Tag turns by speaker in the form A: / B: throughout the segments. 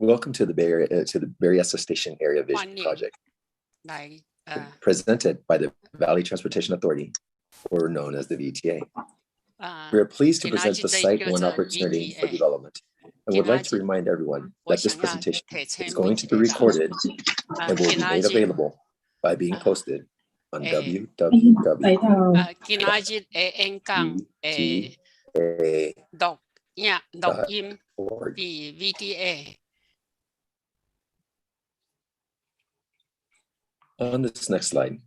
A: Welcome to the Berryessa Station Area Vision Project, presented by the Valley Transportation Authority, or known as the VTA. We are pleased to present the Site 1 opportunity for development, and would like to remind everyone that this presentation is going to be recorded and will be made available by being posted on www.vta.org. On this next slide,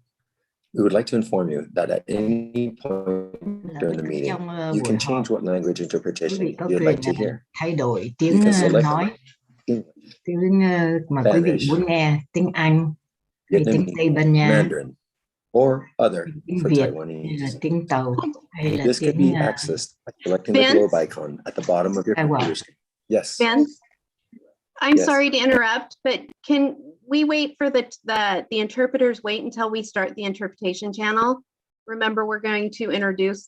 A: we would like to inform you that at any point during the meeting, you can change what language interpretation you'd like to hear.
B: Thay đổi
A: You
B: tiếng
A: can select
B: nói,
A: English,
B: tiếng mà quý vị
A: Spanish,
B: muốn nghe, tiếng Anh, hay tiếng Tây Ban Nha,
A: Mandarin, or other
B: tiếng
A: for
B: Việt, hay là
A: Taiwanese.
B: tiếng Tàu, hay là
A: This can
B: tiếng
A: be accessed by selecting the globe icon at the bottom of your computer screen. Yes.
C: Vince, I'm
A: Yes.
C: sorry to interrupt, but can we wait for the interpreters wait until we start the interpretation channel? Remember, we're going to introduce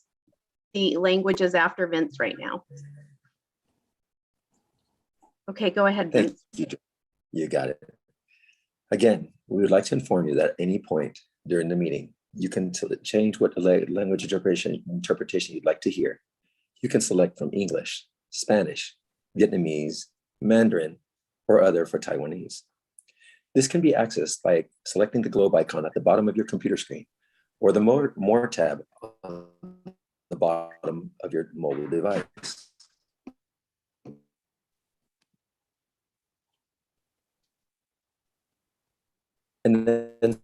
C: the languages after Vince right now. Okay, go ahead, Vince.
A: You got it. Again, we would like to inform you that at any point during the meeting, you can change what language interpretation you'd like to hear. You can select from English, Spanish, Vietnamese, Mandarin, or other for Taiwanese. This can be accessed by selecting the globe icon at the bottom of your computer screen, or the More tab on the bottom of your mobile device. And then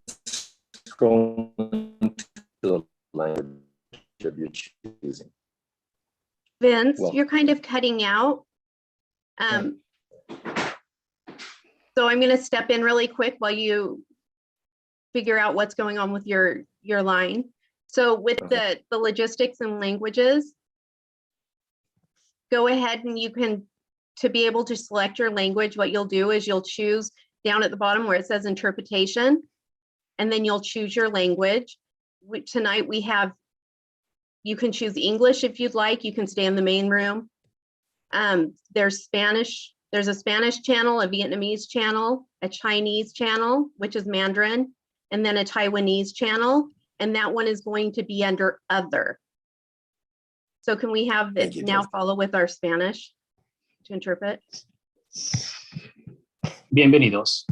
A: scroll to the language of your choosing.
C: Vince,
A: Well,
C: you're kind of cutting out. So I'm going to step in really quick while you figure out what's going on with your line. So with the logistics and languages, go ahead and you can, to be able to select your language, what you'll do is you'll choose down at the bottom where it says interpretation, and then you'll choose your language. Tonight we have, you can choose English if you'd like, you can stay in the main room. There's Spanish. There's a Spanish channel, a Vietnamese channel, a Chinese channel, which is Mandarin, and then a Taiwanese channel. And that one is going to be under other. So can we have it now follow with our Spanish to interpret?
D: Bienvenidos.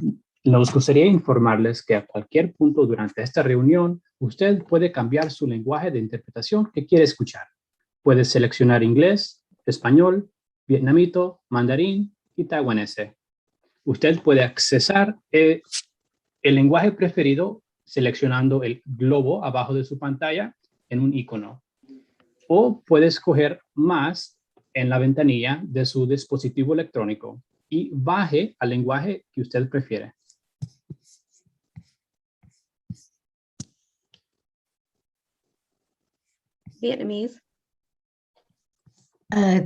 D: Nos gustaría informarles que a cualquier punto durante esta reunión, usted puede cambiar su lenguaje de interpretación que quiere escuchar. Puede seleccionar inglés, español, vietnamito, mandarín y taiwanés. Usted puede accesar el lenguaje preferido seleccionando el globo abajo de su pantalla en un icono. O puede escoger más en la ventanilla de su dispositivo electrónico y baje al lenguaje que usted prefiere.
C: Vietnamese.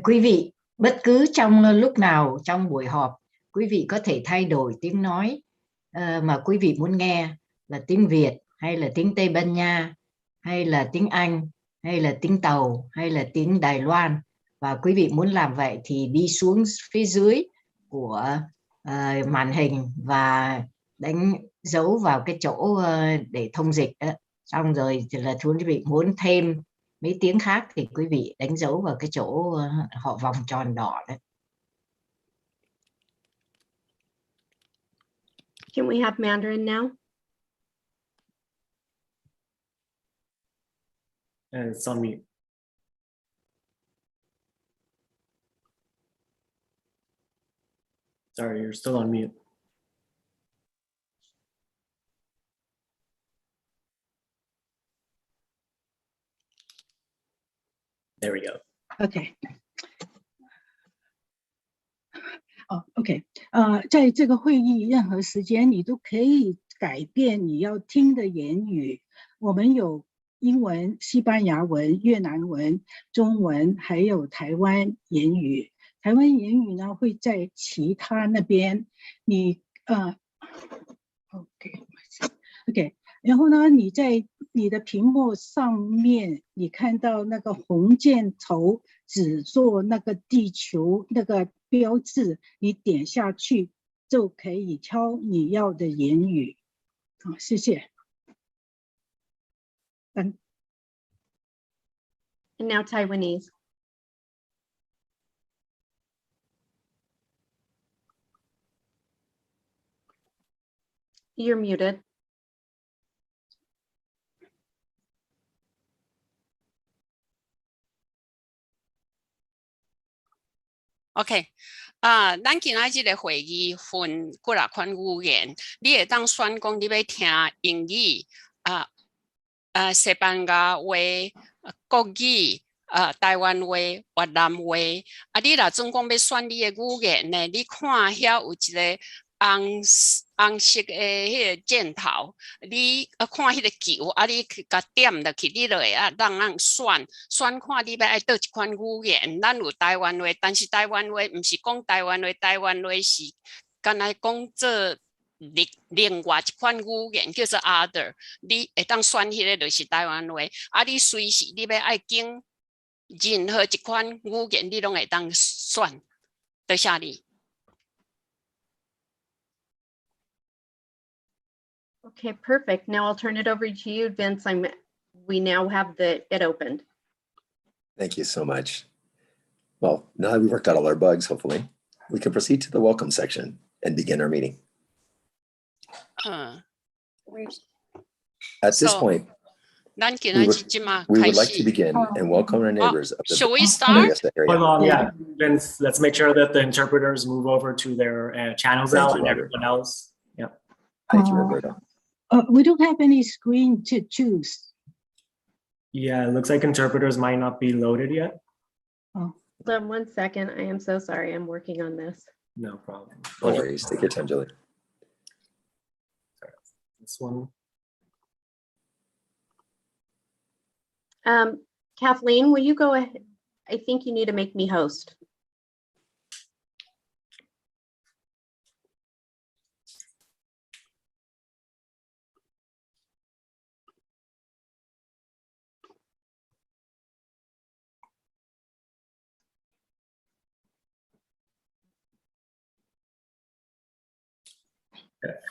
B: Quý vị, bất cứ trong lúc nào trong buổi họp, quý vị có thể thay đổi tiếng nói mà quý vị muốn nghe là tiếng Việt, hay là tiếng Tây Ban Nha, hay là tiếng Anh, hay là tiếng Tàu, hay là tiếng Đài Loan. Và quý vị muốn làm vậy thì đi xuống phía dưới của màn hình và đánh dấu vào cái chỗ để thông dịch đó. Xong rồi thì là quý vị muốn thêm mấy tiếng khác thì quý vị đánh dấu vào cái chỗ họ vòng tròn đỏ đấy.
C: Can we have Mandarin now?
E: And it's on mute. Sorry, you're still on mute. There we go.
F: OK， OK， 在这个会议任何时间你都可以改变你要听的言语。我们有英文、西班牙文、越南文、中文，还有台湾言语。台湾言语呢会在其他那边，你OK， 然后呢，你在你的屏幕上面，你看到那个红箭头只做那个地球那个标志，你点下去就可以敲你要的言语。好，谢谢。
C: And now Taiwanese. You're muted.
G: OK，咱今仔日个会议分几啊款语言，你会当选讲你要听英语、西班牙话、国语、台湾话、越南话。你若总共要选你的语言呢，你看遐有一个红色的迄个箭头，你看迄个球，你去甲点落去，你就会让选看你要爱倒一款语言。咱有台湾话，但是台湾话毋是讲台湾话，台湾话是敢若讲做另外一款语言叫做 other， 你会当选迄个就是台湾话。你随时你要爱经任何一款语言，你拢会当选。多谢你。
C: Okay, perfect. Now I'll turn it over to you, Vince. We now have it opened.
A: Thank you so much. Well, now that we've worked out all our bugs, hopefully, we can proceed to the welcome section and begin our meeting. At this point, we would like to begin and welcome our neighbors of the
G: should we start?
A: Berryessa area.
E: Hold on, yeah. Vince, let's make sure that the interpreters move over to their channels
A: Thank
E: now
A: you,
E: and
A: Robert.
E: everyone else. Yeah.
A: Thank you, Roberto.
F: We don't have any screen to choose.
E: Yeah, it looks like interpreters might not be loaded yet.
F: Oh,
C: Hold on 1 second. I am so sorry. I'm working on this.
E: No problem.
A: No worries. Take your time, Julie.
E: This one.
C: Kathleen, will you go ahead? I think you need to make me host.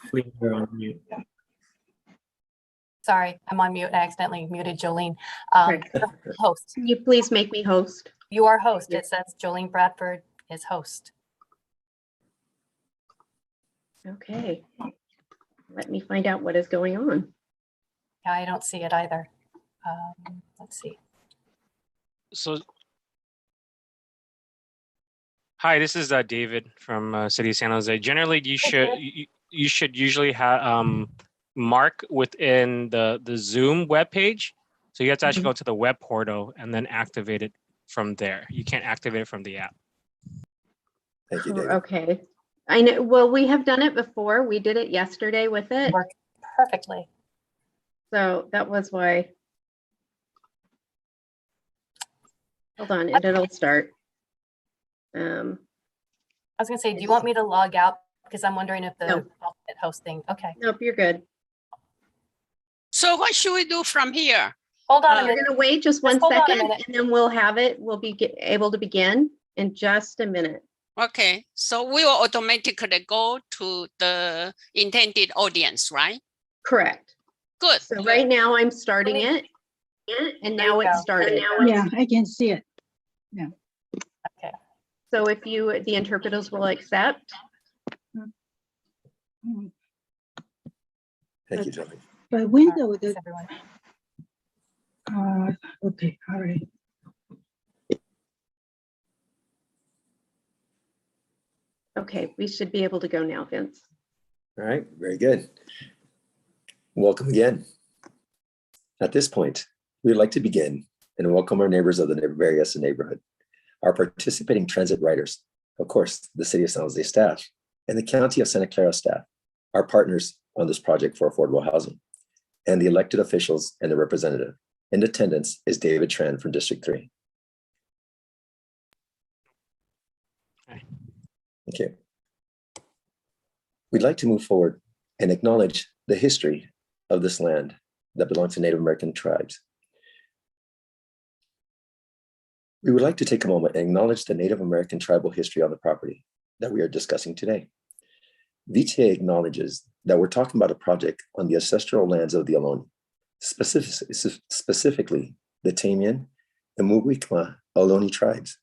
E: Please, you're on mute.
H: Sorry, I'm on mute. I accidentally muted Jolene.
C: Okay.
H: Host.
C: Can you please make me host?
H: You are host. It says Jolene Bradford is host.
C: Okay. Let me find out what is going on.
H: Yeah, I don't see it either. Let's see.
I: So, hi, this is David from City of San Jose. Generally, you should usually have mark within the Zoom webpage. So you have to actually go to the web portal and then activate it from there. You can't activate it from the app.
A: Thank you, David.
C: Okay. I know. Well, we have done it before. We did it yesterday with it.
H: Worked perfectly.
C: So that was why. Hold on, it'll start.
H: I was gonna say, do you want me to log out? Because I'm wondering if the
C: No.
H: alternate host thing. Okay,
C: Nope, you're good.
G: So what should we do from here?
H: hold on a
C: We're
H: minute.
C: gonna wait just one
H: hold on a
C: second,
H: minute.
C: and then we'll have it. We'll be able to begin in just a minute.
G: Okay, so we will automatically go to the intended audience, right?
C: Correct.
G: Good.
C: So right now I'm starting
H: Let
C: it, and
H: There
C: now
H: you
C: it's
H: go.
C: started.
F: yeah, I can see it.
H: Okay.
C: So if the interpreters will accept.
F: Mm.
A: Thank you, Julie.
F: But window,
H: Thanks, everyone.
F: okay, all right.
C: Okay, we should be able to go now, Vince.
A: All right, very good. Welcome again. At this point, we'd like to begin and welcome our neighbors of the Berryessa neighborhood, our participating transit riders, of course, the City of San Jose staff, and the County of Santa Clara staff, our partners on this project for affordable housing, and the elected officials and the representative. In attendance is David Tran from District 3. Thank you. We'd like to move forward and acknowledge the history of this land that belongs to Native American tribes. We would like to take a moment and acknowledge the Native American tribal history on the property that we are discussing today. VTA acknowledges that we're talking about a project on the ancestral lands of the Ohlone, specifically the Tamian and Muwekma Ohlone tribes.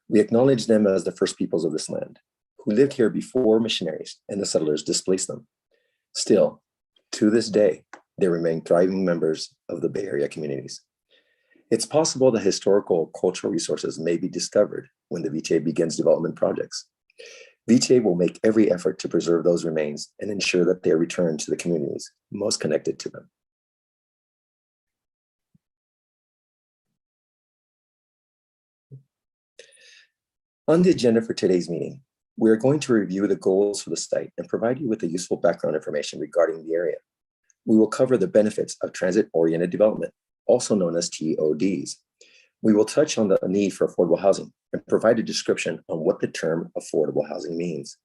A: We acknowledge them as the first peoples of this land, who lived here before missionaries and the settlers displaced them. Still, to this day, they remain thriving members of the Bay Area communities. It's possible that historical cultural resources may be discovered when the VTA begins development projects. VTA will make every effort to preserve those remains and ensure that they are returned to the communities most connected to them. On the agenda for today's meeting, we are going to review the goals for the site and provide you with the useful background information regarding the area. We will cover the benefits of transit-oriented development, also known as TODs. We will touch on the need for affordable housing and provide a description on what the term affordable housing means.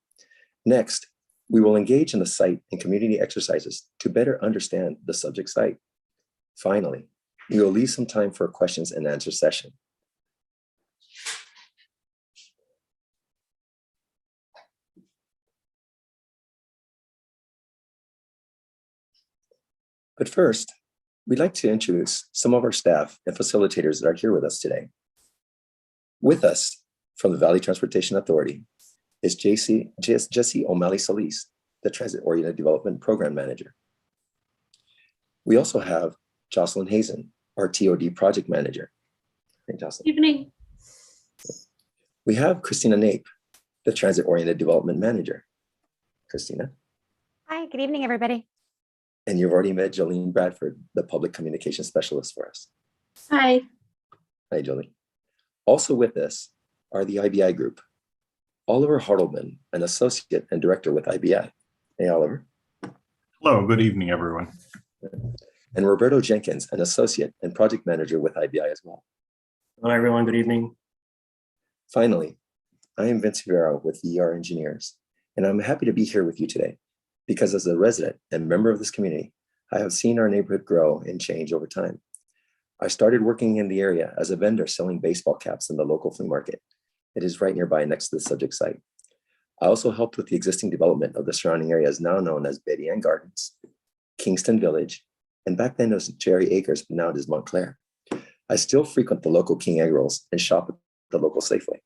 A: Next, we will engage in the site and community exercises to better understand the subject site. Finally, we will leave some time for a questions and answer session. But first, we'd like to introduce some of our staff and facilitators that are here with us today. With us from the Valley Transportation Authority is Jesse O'Malley Solis, the Transit-Oriented Development Program Manager. We also have Jocelyn Hazen, our TOD Project Manager. Hey, Jocelyn.
J: Evening.
A: We have Christina Nape, the Transit-Oriented Development Manager. Christina.
J: Hi, good evening, everybody.
A: And you've already met Jolene Bradford, the Public Communication Specialist for us.
J: Hi.
A: Hi, Jolene. Also with us are the IBI group. Oliver Hartleman, an Associate and Director with IBI. Hey, Oliver.
K: Hello, good evening, everyone.
A: And Roberto Jenkins, an Associate and Project Manager with IBI as well.
E: Hello, everyone. Good evening.
A: Finally, I am Vince Rivera with ER Engineers, and I'm happy to be here with you today because as a resident and member of this community, I have seen our neighborhood grow and change over time. I started working in the area as a vendor selling baseball caps in the local flea market. It is right nearby next to the subject site. I also helped with the existing development of the surrounding areas now known as Betty Ann Gardens, Kingston Village, and back then it was Cherry Acres, but now it is Montclair. I still frequent the local King Egg Rolls and shop at the local Safeway.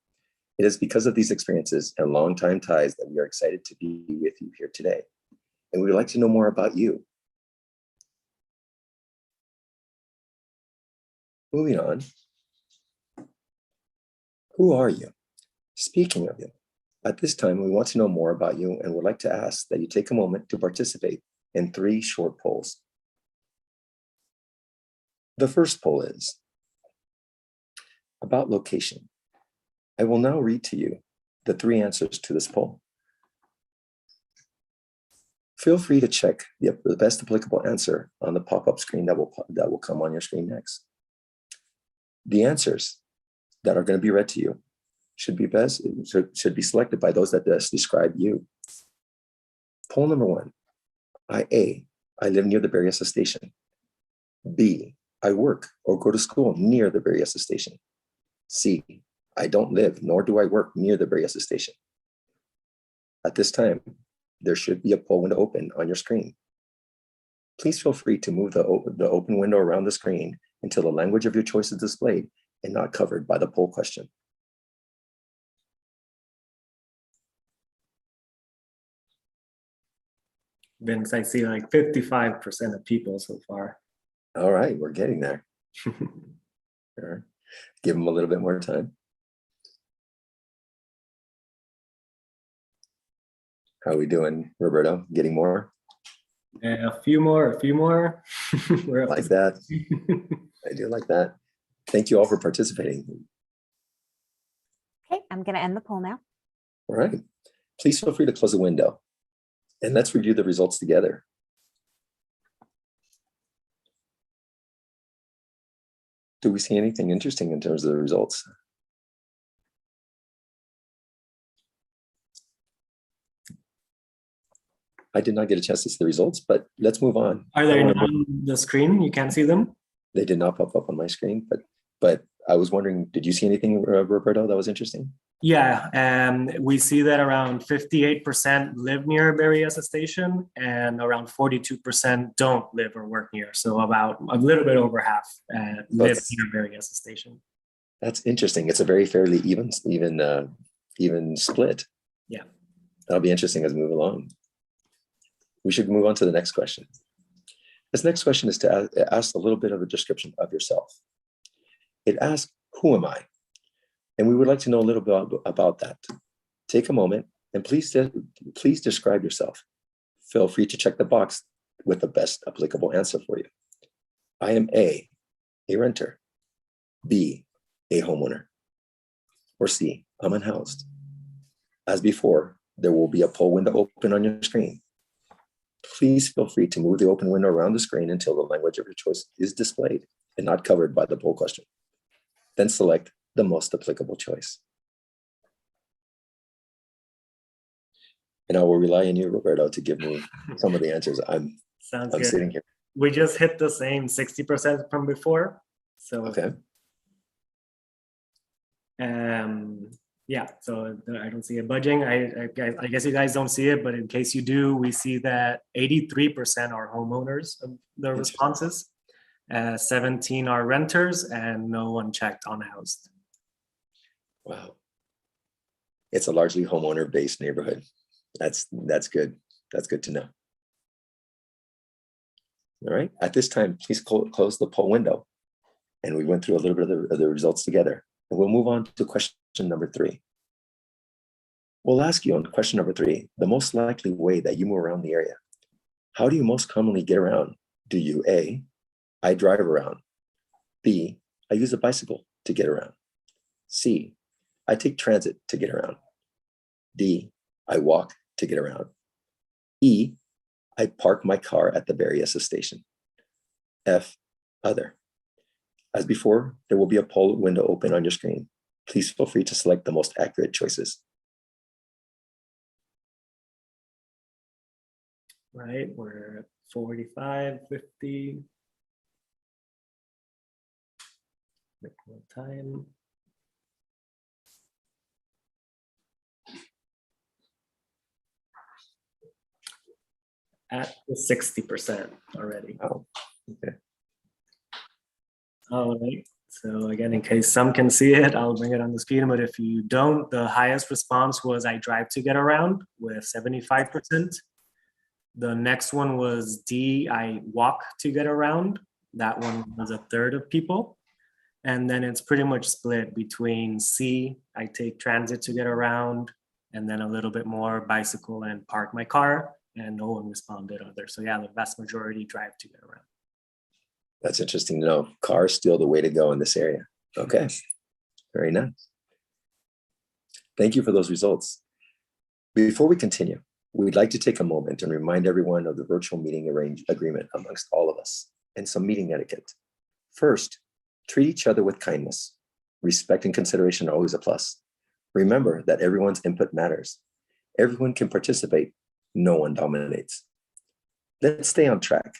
A: It is because of these experiences and longtime ties that we are excited to be with you here today. And we would like to know more about you. Moving on. Who are you? Speaking of you, at this time, we want to know more about you and would like to ask that you take a moment to participate in 3 short polls. The first poll is about location. I will now read to you the 3 answers to this poll. Feel free to check the best applicable answer on the pop-up screen that will come on your screen next. The answers that are going to be read to you should be selected by those that best describe you. Poll number 1. I live near the Berryessa Station. B, I work or go to school near the Berryessa Station. C, I don't live nor do I work near the Berryessa Station. At this time, there should be a poll window open on your screen. Please feel free to move the open window around the screen until the language of your choice is displayed and not covered by the poll question.
E: Vince, I see like 55% of people so far.
A: All right, we're getting there. All right. Give them a little bit more time. How are we doing, Roberto? Getting more?
E: A few more. We're up
A: Like
E: to
A: that. I do like that. Thank you all for participating.
J: Okay, I'm going to end the poll now.
A: All right. Please feel free to close the window and let's review the results together. Do we see anything interesting in terms of the results? I did not get a chance to see the results, but let's move on.
E: Are they not on the screen? You can't see them?
A: They did not pop up on my screen, but I was wondering, did you see anything, Roberto, that was interesting?
E: Yeah, we see that around 58% live near Berryessa Station and around 42% don't live or work near. So about a little bit over half live near Berryessa Station.
A: That's interesting. It's a very fairly even split.
E: Yeah.
A: That'll be interesting as we move along. We should move on to the next question. This next question is to ask a little bit of a description of yourself. It asks, who am I? And we would like to know a little bit about that. Take a moment and please describe yourself. Feel free to check the box with the best applicable answer for you. I am A renter, B, a homeowner, or C, I'm unhoused. As before, there will be a poll window open on your screen. Please feel free to move the open window around the screen until the language of your choice is displayed and not covered by the poll question. Then select the most applicable choice. And I will rely on you, Roberto, to give me some of the answers. I'm
E: good.
A: Sitting here.
E: We just hit the same 60% from before. So
A: okay.
E: Yeah, so I don't see it budging. I guess you guys don't see it, but in case you do, we see that 83% are homeowners of the responses, 17 are renters, and no one checked unhoused.
A: Wow. It's a largely homeowner-based neighborhood. That's good. That's good to know. All right. At this time, please close the poll window. And we went through a little bit of the results together. And we'll move on to question number 3. We'll ask you on question number 3, the most likely way that you move around the area. How do you most commonly get around? Do you A, I drive around, B, I use a bicycle to get around, C, I take transit to get around, D, I walk to get around, E, I park my car at the Berryessa Station, F, other. As before, there will be a poll window open on your screen. Please feel free to select the most accurate choices.
E: Right, we're at 45, 50. Make more time. At the 60% already.
A: Oh, okay.
E: All right. So again, in case some can see it, I'll bring it on the screen. But if you don't, the highest response was I drive to get around with 75%. The next one was D, I walk to get around. That one was a third of people. And then it's pretty much split between C, I take transit to get around, and then a little bit more bicycle and park my car, and no one responded other. So yeah, the vast majority drive to get around.
A: That's interesting to know. Cars still the way to go in this area. Okay, very nice. Thank you for those results. Before we continue, we'd like to take a moment and remind everyone of the virtual meeting agreement amongst all of us and some meeting etiquette. First, treat each other with kindness. Respect and consideration are always a plus. Remember that everyone's input matters. Everyone can participate. No one dominates. Let's stay on track.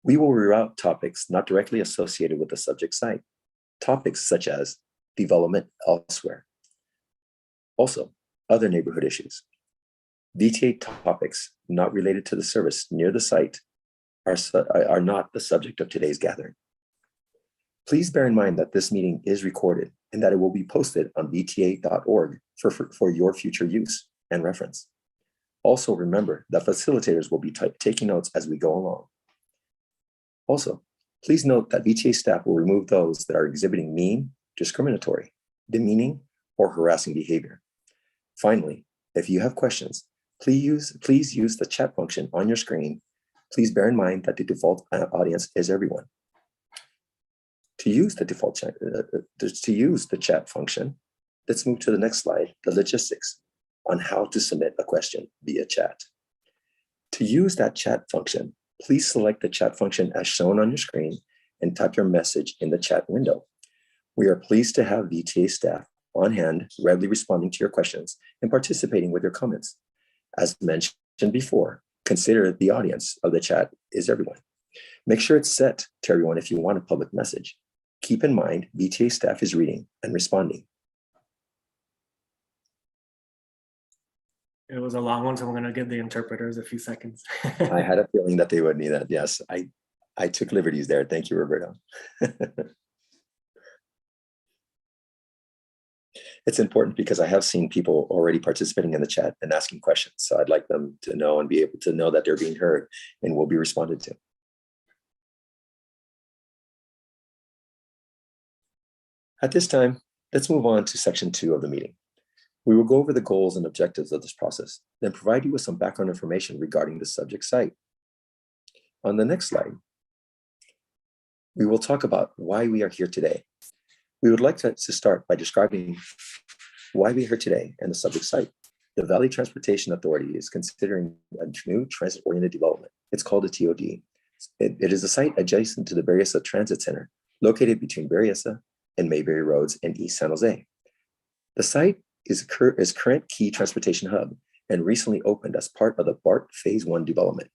A: We will reroute topics not directly associated with the subject site. Topics such as development elsewhere. Also, other neighborhood issues. VTA topics not related to the service near the site are not the subject of today's gathering. Please bear in mind that this meeting is recorded and that it will be posted on vta.org for your future use and reference. Also remember that facilitators will be taking notes as we go along. Also, please note that VTA staff will remove those that are exhibiting mean, discriminatory, demeaning, or harassing behavior. Finally, if you have questions, please use the chat function on your screen. Please bear in mind that the default audience is everyone. To use the chat function, let's move to the next slide, the logistics on how to submit a question via chat. To use that chat function, please select the chat function as shown on your screen and type your message in the chat window. We are pleased to have VTA staff on hand, readily responding to your questions and participating with your comments. As mentioned before, consider the audience of the chat is everyone. Make sure it's set to everyone if you want a public message. Keep in mind, VTA staff is reading and responding.
E: It was a long one, so we're gonna give the interpreters a few seconds.
A: I had a feeling that they would need that. Yes, I took liberties there. Thank you, Roberto. It's important because I have seen people already participating in the chat and asking questions. So I'd like them to know and be able to know that they're being heard and will be responded to. At this time, let's move on to section 2 of the meeting. We will go over the goals and objectives of this process, then provide you with some background information regarding the subject site. On the next slide, we will talk about why we are here today. We would like to start by describing why we are here today and the subject site. The Valley Transportation Authority is considering a new transit-oriented development. It's called a TOD. It is a site adjacent to the Berryessa Transit Center, located between Berryessa and Mayberry Roads in East San Jose. The site is current key transportation hub and recently opened as part of the BART Phase 1 development.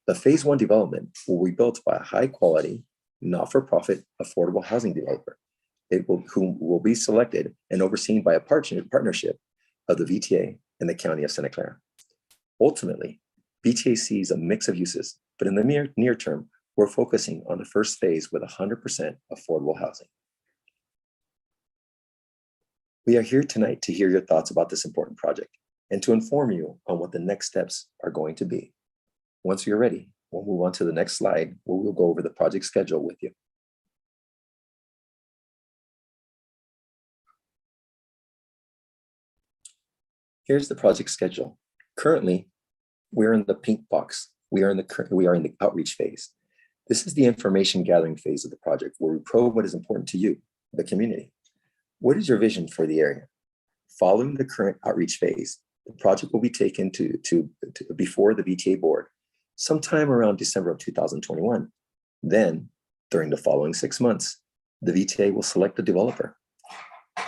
A: The Phase 1 development will be built by a high-quality, not-for-profit, affordable housing developer. Who will be selected and overseen by a partnership of the VTA and the County of Santa Clara. Ultimately, VTA sees a mix of uses, but in the near term, we're focusing on the first phase with 100% affordable housing. We are here tonight to hear your thoughts about this important project and to inform you on what the next steps are going to be. Once you're ready, we'll move on to the next slide where we'll go over the project schedule with you. Here's the project schedule. Currently, we're in the pink box. We are in the outreach phase. This is the information gathering phase of the project where we probe what is important to you, the community. What is your vision for the area? Following the current outreach phase, the project will be taken to before the VTA board sometime around December of 2021. Then, during the following 6 months, the VTA will select a developer.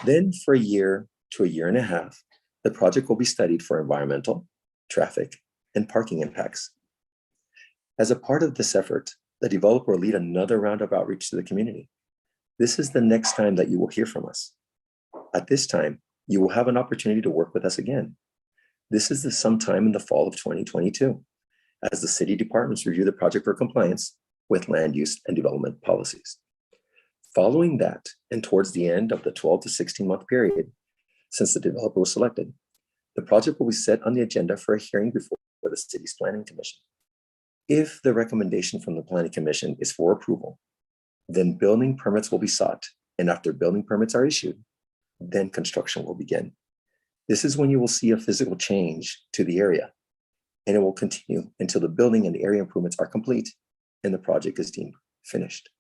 A: Then for a year to a year and a half, the project will be studied for environmental, traffic, and parking impacts. As a part of this effort, the developer will lead another round of outreach to the community. This is the next time that you will hear from us. At this time, you will have an opportunity to work with us again. This is sometime in the fall of 2022, as the city departments review the project for compliance with land use and development policies. Following that, and towards the end of the 12 to 16 month period, since the developer was selected, the project will be set on the agenda for a hearing before the city's planning commission. If the recommendation from the planning commission is for approval, then building permits will be sought. And after building permits are issued, then construction will begin. This is when you will see a physical change to the area, and it will continue until the building and the area improvements are complete and the project is deemed finished.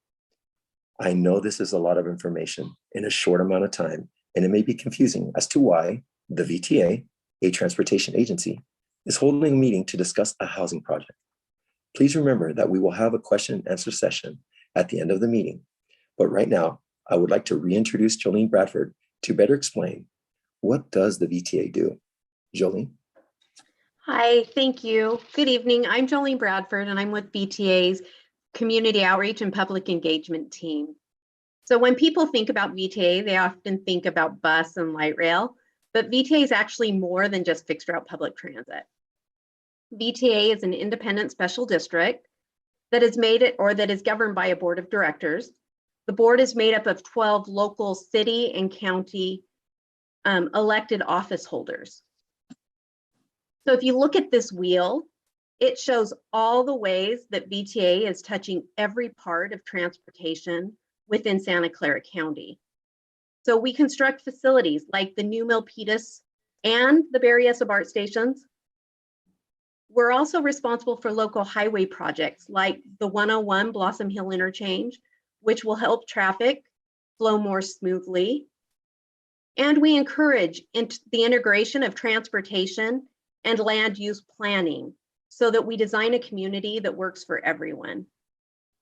A: I know this is a lot of information in a short amount of time, and it may be confusing as to why the VTA, a transportation agency, is holding a meeting to discuss a housing project. Please remember that we will have a question and answer session at the end of the meeting. But right now, I would like to reintroduce Jolene Bradford to better explain what does the VTA do. Jolene?
C: Hi, thank you. Good evening. I'm Jolene Bradford, and I'm with VTA's Community Outreach and Public Engagement team. So when people think about VTA, they often think about bus and light rail, but VTA is actually more than just fixed route public transit. VTA is an independent special district that is governed by a board of directors. The board is made up of 12 local city and county elected office holders. So if you look at this wheel, it shows all the ways that VTA is touching every part of transportation within Santa Clara County. So we construct facilities like the new Milpitas and the Berryessa BART stations. We're also responsible for local highway projects like the 101 Blossom Hill Interchange, which will help traffic flow more smoothly. And we encourage the integration of transportation and land use planning so that we design a community that works for everyone.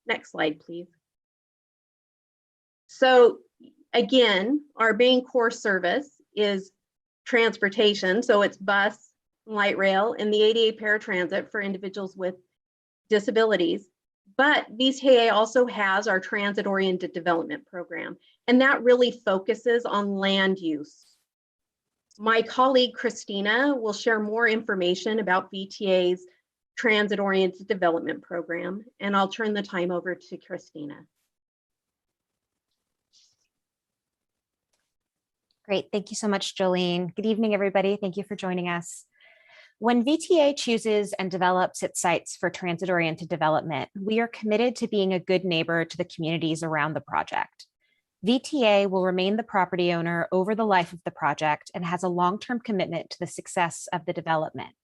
C: Next slide, please. So again, our main core service is transportation. So it's bus, light rail, and the ADA paratransit for individuals with disabilities. But VTA also has our transit-oriented development program, and that really focuses on land use. My colleague Christina will share more information about VTA's transit-oriented development program, and I'll turn the time over to Christina.
J: Great. Thank you so much, Jolene. Good evening, everybody. Thank you for joining us. When VTA chooses and develops its sites for transit-oriented development, we are committed to being a good neighbor to the communities around the project. VTA will remain the property owner over the life of the project and has a long-term commitment to the success of the development.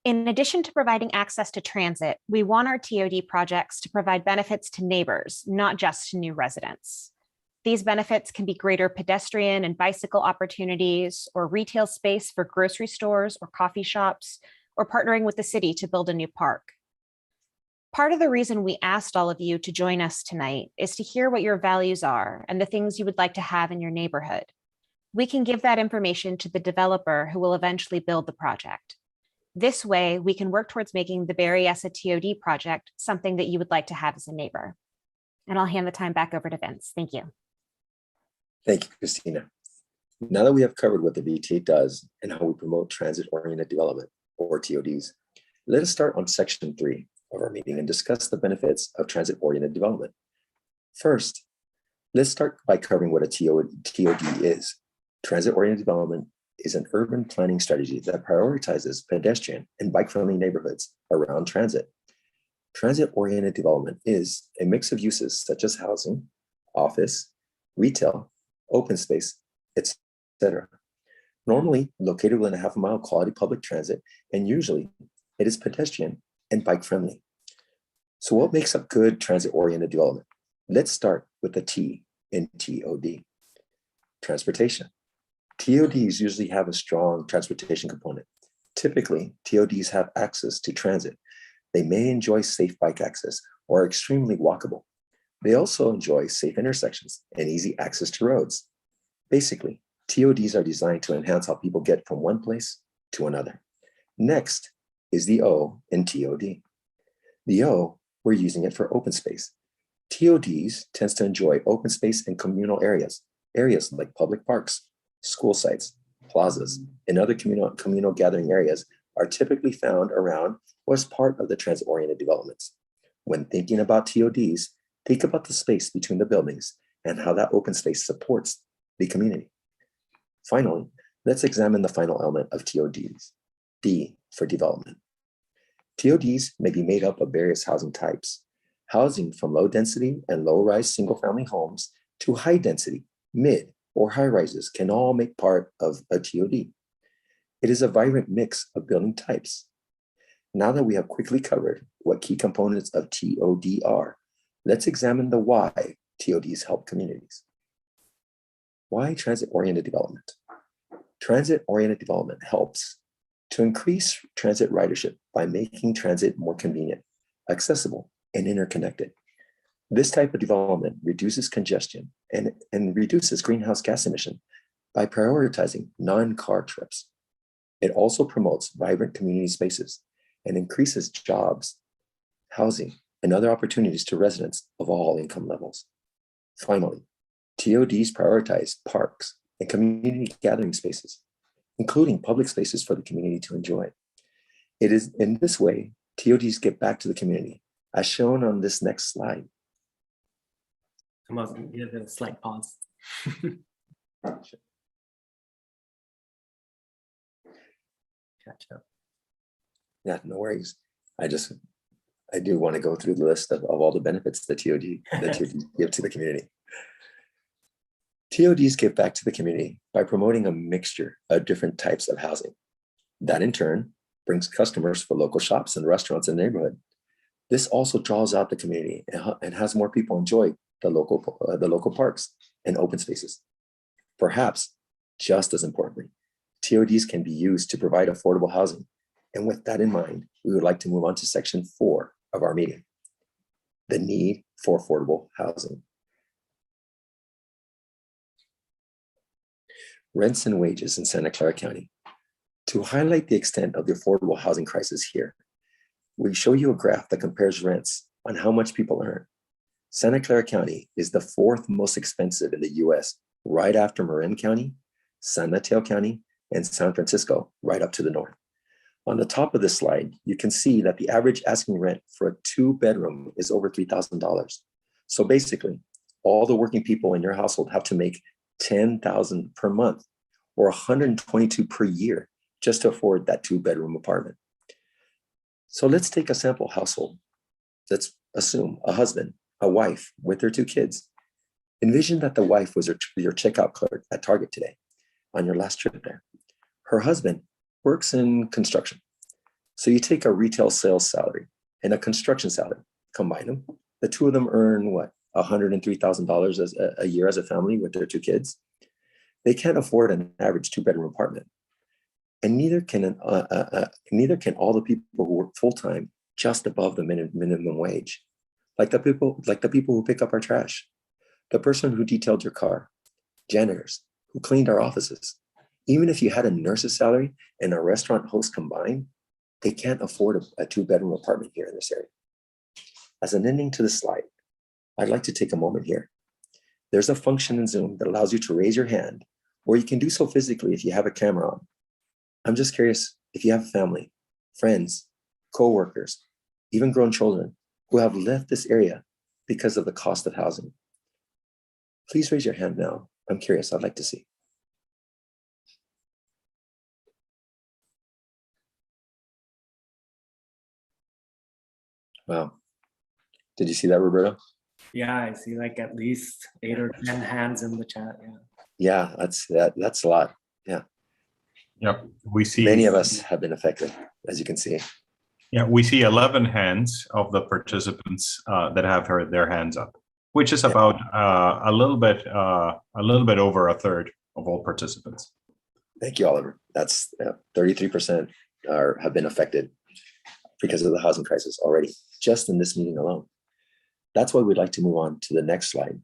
J: In addition to providing access to transit, we want our TOD projects to provide benefits to neighbors, not just to new residents. These benefits can be greater pedestrian and bicycle opportunities, or retail space for grocery stores or coffee shops, or partnering with the city to build a new park. Part of the reason we asked all of you to join us tonight is to hear what your values are and the things you would like to have in your neighborhood. We can give that information to the developer who will eventually build the project. This way, we can work towards making the Berryessa TOD project something that you would like to have as a neighbor. And I'll hand the time back over to Vince. Thank you.
A: Thank you, Christina. Now that we have covered what the VTA does and how we promote transit-oriented development, or TODs, let us start on section 3 of our meeting and discuss the benefits of transit-oriented development. First, let's start by covering what a TOD is. Transit-oriented development is an urban planning strategy that prioritizes pedestrian and bike-friendly neighborhoods around transit. Transit-oriented development is a mix of uses such as housing, office, retail, open space, etc. Normally located within a half-mile quality public transit, and usually it is pedestrian and bike-friendly. So what makes up good transit-oriented development? Let's start with the T in TOD. Transportation. TODs usually have a strong transportation component. Typically, TODs have access to transit. They may enjoy safe bike access or are extremely walkable. They also enjoy safe intersections and easy access to roads. Basically, TODs are designed to enhance how people get from one place to another. Next is the O in TOD. The O, we're using it for open space. TODs tends to enjoy open space and communal areas like public parks, school sites, plazas, and other communal gathering areas are typically found around or as part of the transit-oriented developments. When thinking about TODs, think about the space between the buildings and how that open space supports the community. Finally, let's examine the final element of TODs, D for development. TODs may be made up of various housing types. Housing from low density and low-rise single-family homes to high density, mid, or high rises can all make part of a TOD. It is a vibrant mix of building types. Now that we have quickly covered what key components of TOD are, let's examine the why TODs help communities. Why transit-oriented development? Transit-oriented development helps to increase transit ridership by making transit more convenient, accessible, and interconnected. This type of development reduces congestion and reduces greenhouse gas emission by prioritizing non-car trips. It also promotes vibrant community spaces and increases jobs, housing, and other opportunities to residents of all income levels. Finally, TODs prioritize parks and community gathering spaces, including public spaces for the community to enjoy. It is in this way TODs give back to the community, as shown on this next slide.
E: I must give a slight pause. Catch up.
A: Yeah, no worries. I do want to go through the list of all the benefits that TODs give to the community. TODs give back to the community by promoting a mixture of different types of housing. That in turn brings customers for local shops and restaurants in the neighborhood. This also draws out the community and has more people enjoy the local parks and open spaces. Perhaps just as importantly, TODs can be used to provide affordable housing. And with that in mind, we would like to move on to section 4 of our meeting, the need for affordable housing. Rents and wages in Santa Clara County. To highlight the extent of the affordable housing crisis here, we show you a graph that compares rents on how much people earn. Santa Clara County is the 4th most expensive in the US, right after Marin County, San Mateo County, and San Francisco, right up to the north. On the top of this slide, you can see that the average asking rent for a 2-bedroom is over $3,000. So basically, all the working people in your household have to make $10,000 per month or $122 per year just to afford that 2-bedroom apartment. So let's take a sample household. Let's assume a husband, a wife with their 2 kids. Envision that the wife was your checkout clerk at Target today on your last trip there. Her husband works in construction. So you take a retail sales salary and a construction salary, combine them. The 2 of them earn what? $103,000 a year as a family with their 2 kids. They can't afford an average 2-bedroom apartment. And neither can all the people who work full-time just above the minimum wage. Like the people who pick up our trash, the person who detailed your car, janitors who cleaned our offices. Even if you had a nurse's salary and a restaurant host combined, they can't afford a 2-bedroom apartment here in this area. As an ending to the slide, I'd like to take a moment here. There's a function in Zoom that allows you to raise your hand, or you can do so physically if you have a camera on. I'm just curious if you have a family, friends, co-workers, even grown children who have left this area because of the cost of housing. Please raise your hand now. I'm curious, I'd like to see. Wow. Did you see that, Roberto?
E: Yeah, I see like at least 8 or 10 hands in the chat.
A: Yeah, that's a lot. Yeah.
K: Yep, we see
A: many of us have been affected, as you can see.
K: Yeah, we see 11 hands of the participants that have their hands up, which is about a little bit over a third of all participants.
A: Thank you, Oliver. That's 33% have been affected because of the housing crisis already, just in this meeting alone. That's why we'd like to move on to the next slide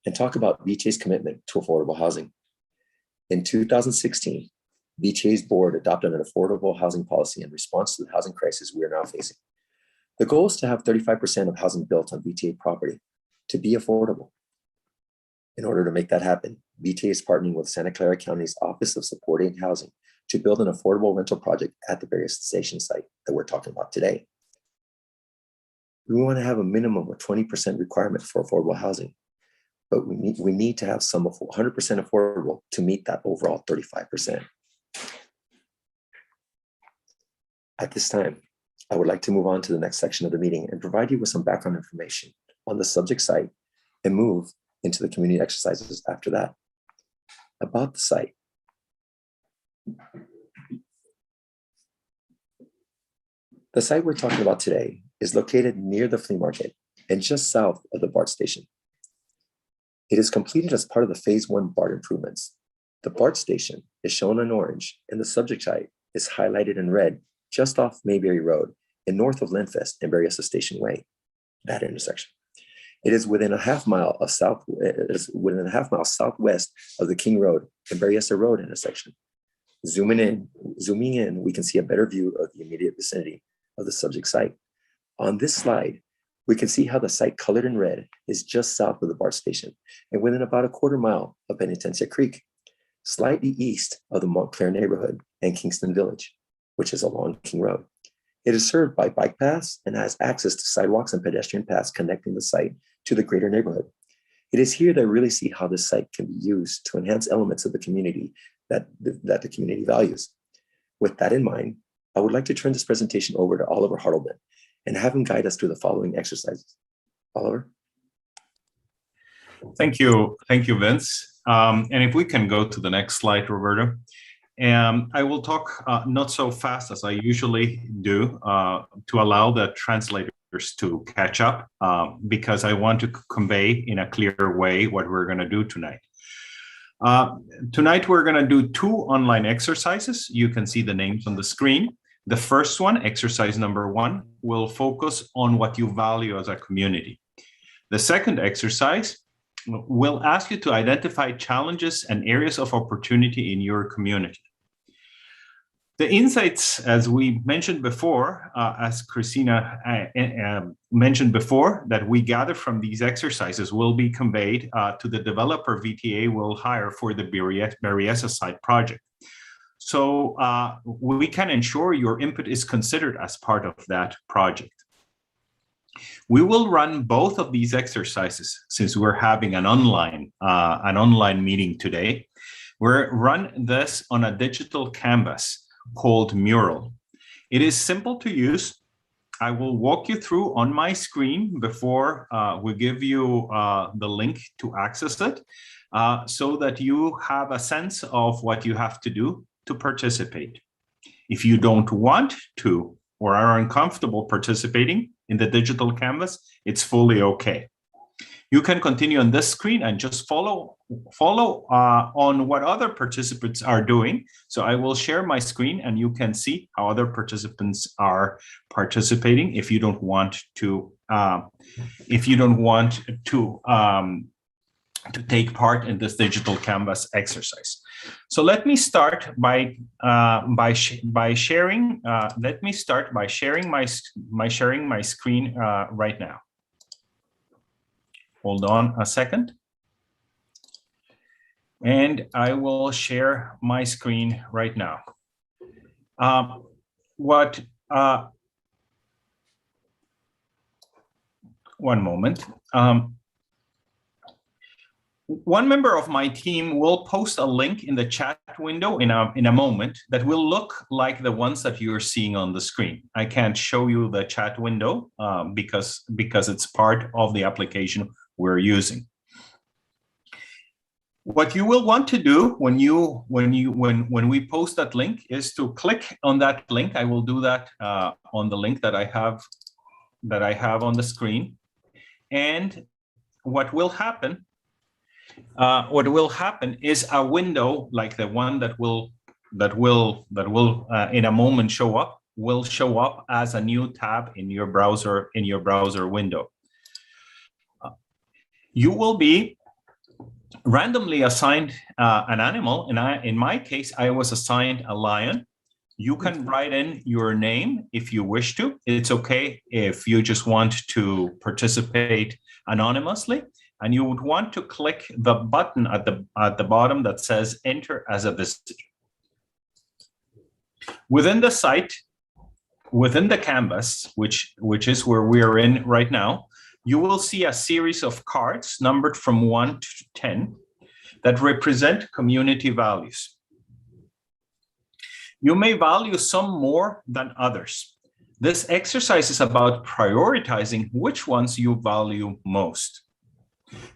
A: and talk about VTA's commitment to affordable housing. In 2016, VTA's board adopted an affordable housing policy in response to the housing crisis we are now facing. The goal is to have 35% of housing built on VTA property to be affordable. In order to make that happen, VTA is partnering with Santa Clara County's Office of Supporting Housing to build an affordable rental project at the Berryessa Station site that we're talking about today. We want to have a minimum of 20% requirement for affordable housing, but we need to have some 100% affordable to meet that overall 35%. At this time, I would like to move on to the next section of the meeting and provide you with some background information on the subject site and move into the community exercises after that. About the site. The site we're talking about today is located near the flea market and just south of the BART station. It is completed as part of the Phase 1 BART improvements. The BART station is shown in orange and the subject site is highlighted in red just off Mayberry Road and north of Linfest and Berryessa Station Way, that intersection. It is within a half mile southwest of the King Road and Berryessa Road intersection. Zooming in, we can see a better view of the immediate vicinity of the subject site. On this slide, we can see how the site colored in red is just south of the BART station and within about a quarter mile of Penitencia Creek, slightly east of the Montclair neighborhood and Kingston Village, which is along King Road. It is served by bike paths and has access to sidewalks and pedestrian paths connecting the site to the greater neighborhood. It is here that I really see how this site can be used to enhance elements of the community that the community values. With that in mind, I would like to turn this presentation over to Oliver Hartleman and have him guide us through the following exercises. Oliver?
K: Thank you, Vince. And if we can go to the next slide, Roberto. I will talk not so fast as I usually do to allow the translators to catch up because I want to convey in a clear way what we're going to do tonight. Tonight, we're going to do 2 online exercises. You can see the names on the screen. The first one, exercise number 1, will focus on what you value as a community. The second exercise will ask you to identify challenges and areas of opportunity in your community. The insights, as we mentioned before, as Christina mentioned before, that we gather from these exercises will be conveyed to the developer VTA will hire for the Berryessa site project. So we can ensure your input is considered as part of that project. We will run both of these exercises since we're having an online meeting today. We'll run this on a digital canvas called Mural. It is simple to use. I will walk you through on my screen before we give you the link to access it so that you have a sense of what you have to do to participate. If you don't want to or are uncomfortable participating in the digital canvas, it's fully okay. You can continue on this screen and just follow on what other participants are doing. So I will share my screen and you can see how other participants are participating if you don't want to take part in this digital canvas exercise. So let me start by sharing. Let me start by sharing my screen right now. Hold on a second. And I will share my screen right now. One moment. One member of my team will post a link in the chat window in a moment that will look like the ones that you're seeing on the screen. I can't show you the chat window because it's part of the application we're using. What you will want to do when we post that link is to click on that link. I will do that on the link that I have on the screen. And what will happen is a window like the one that will in a moment will show up as a new tab in your browser window. You will be randomly assigned an animal, and in my case, I was assigned a lion. You can write in your name if you wish to. It's okay if you just want to participate anonymously, and you would want to click the button at the bottom that says Enter as a visitor. Within the site, within the canvas, which is where we are in right now, you will see a series of cards numbered from 1 to 10 that represent community values. You may value some more than others. This exercise is about prioritizing which ones you value most.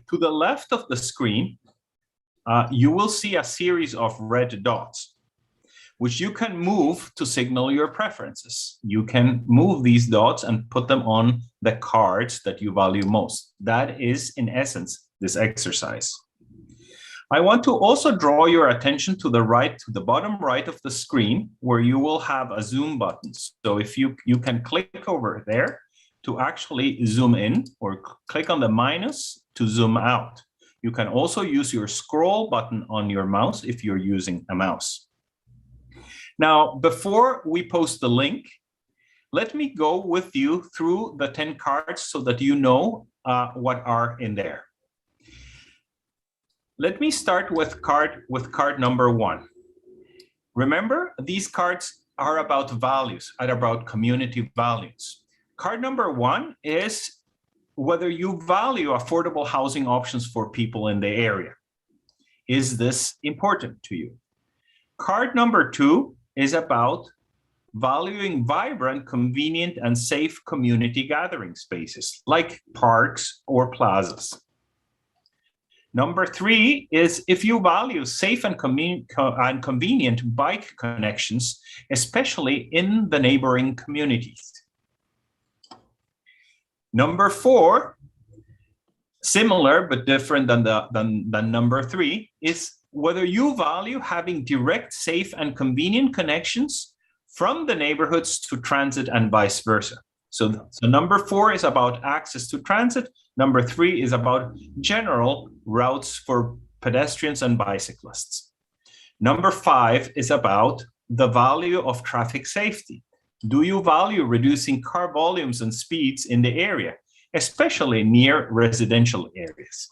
K: To the left of the screen, you will see a series of red dots, which you can move to signal your preferences. You can move these dots and put them on the cards that you value most. That is, in essence, this exercise. I want to also draw your attention to the bottom right of the screen, where you will have a zoom button. So if you can click over there to actually zoom in, or click on the minus to zoom out. You can also use your scroll button on your mouse if you're using a mouse. Now, before we post the link, let me go with you through the 10 cards so that you know what are in there. Let me start with card number 1. Remember, these cards are about values, are about community values. Card number 1 is whether you value affordable housing options for people in the area. Is this important to you? Card number 2 is about valuing vibrant, convenient, and safe community gathering spaces like parks or plazas. Number 3 is if you value safe and convenient bike connections, especially in the neighboring communities. Number 4, similar but different than number 3, is whether you value having direct, safe, and convenient connections from the neighborhoods to transit and vice versa. So number 4 is about access to transit. Number 3 is about general routes for pedestrians and bicyclists. Number 5 is about the value of traffic safety? Do you value reducing car volumes and speeds in the area, especially near residential areas?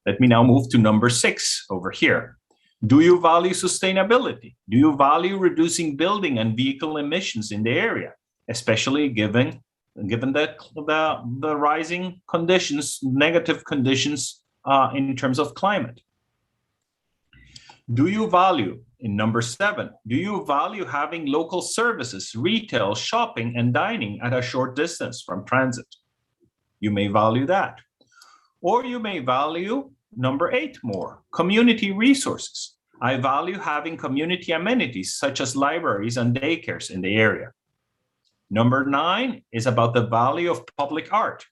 K: Let me now move to number 6 over here. Do you value sustainability? Do you value reducing building and vehicle emissions in the area, especially given the rising conditions, negative conditions in terms of climate? Do you value, in number 7, do you value having local services, retail, shopping, and dining at a short distance from transit? You may value that. Or you may value number 8 more, community resources. I value having community amenities such as libraries and daycares in the area. Number 9 is about the value of public art.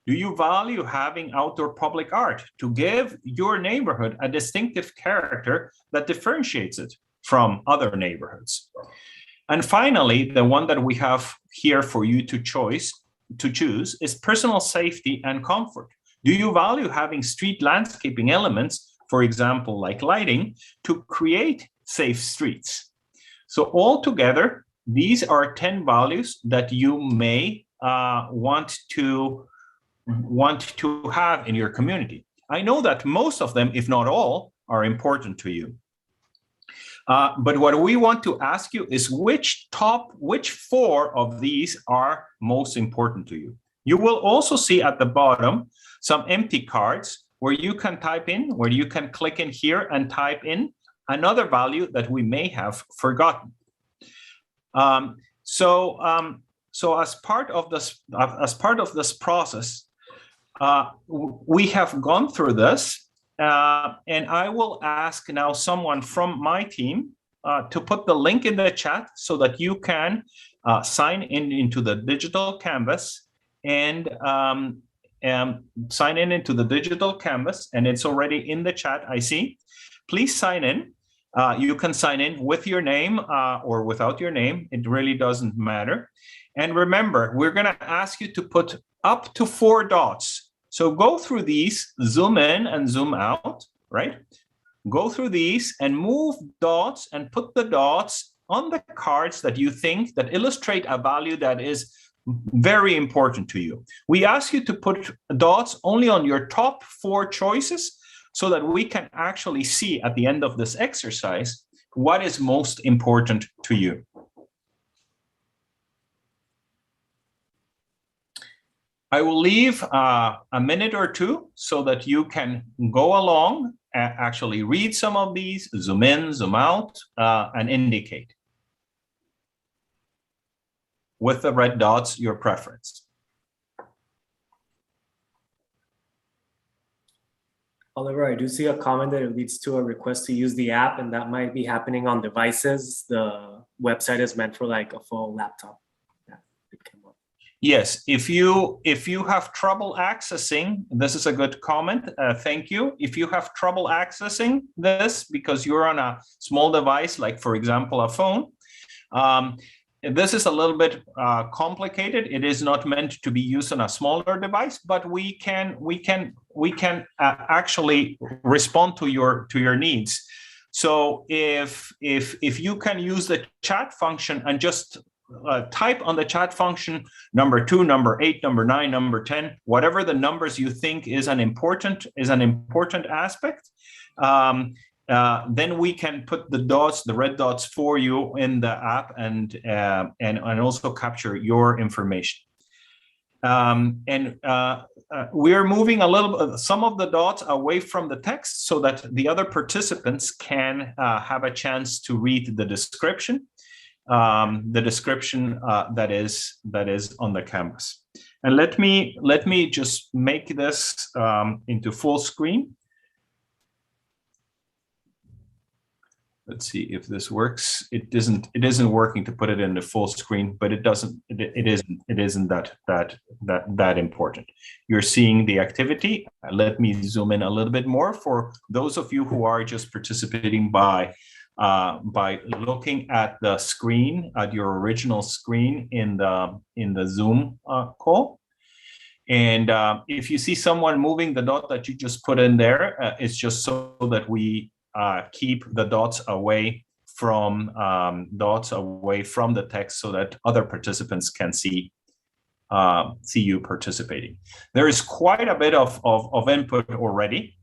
K: Do you value having outdoor public art to give your neighborhood a distinctive character that differentiates it from other neighborhoods? And finally, the one that we have here for you to choose is personal safety and comfort. Do you value having street landscaping elements, for example, like lighting, to create safe streets? So altogether, these are 10 values that you may want to have in your community. I know that most of them, if not all, are important to you. But what we want to ask you is which 4 of these are most important to you. You will also see at the bottom some empty cards where you can click in here and type in another value that we may have forgotten. So as part of this process, we have gone through this, and I will ask now someone from my team to put the link in the chat so that you can sign into the digital canvas and sign into the digital canvas, and it's already in the chat, I see. Please sign in. You can sign in with your name or without your name. It really doesn't matter. And remember, we're going to ask you to put up to 4 dots. So go through these, zoom in and zoom out, right? Go through these and move dots and put the dots on the cards that you think that illustrate a value that is very important to you. We ask you to put dots only on your top 4 choices so that we can actually see at the end of this exercise what is most important to you. I will leave a minute or 2 so that you can go along, actually read some of these, zoom in, zoom out, and indicate with the red dots your preference.
E: Oliver, I do see a comment that it leads to a request to use the app, and that might be happening on devices. The website is meant for like a full laptop.
K: Yes, if you have trouble accessing, this is a good comment. Thank you. If you have trouble accessing this because you're on a small device, like for example a phone, this is a little bit complicated. It is not meant to be used on a smaller device, but we can actually respond to your needs. So if you can use the chat function and just type on the chat function number 2, number 8, number 9, number 10, whatever the numbers you think is an important aspect, then we can put the dots, the red dots for you in the app and also capture your information. We're moving a little, some of the dots away from the text so that the other participants can have a chance to read the description. That is on the canvas. And let me just make this into full screen. Let's see if this works. It isn't working to put it in the full screen, but it isn't that important. You're seeing the activity. Let me zoom in a little bit more for those of you who are just participating by looking at the screen, at your original screen in the Zoom call. And if you see someone moving the dot that you just put in there, it's just so that we keep the dots away dots away from the text so that other participants can see you participating. There is quite a bit of input already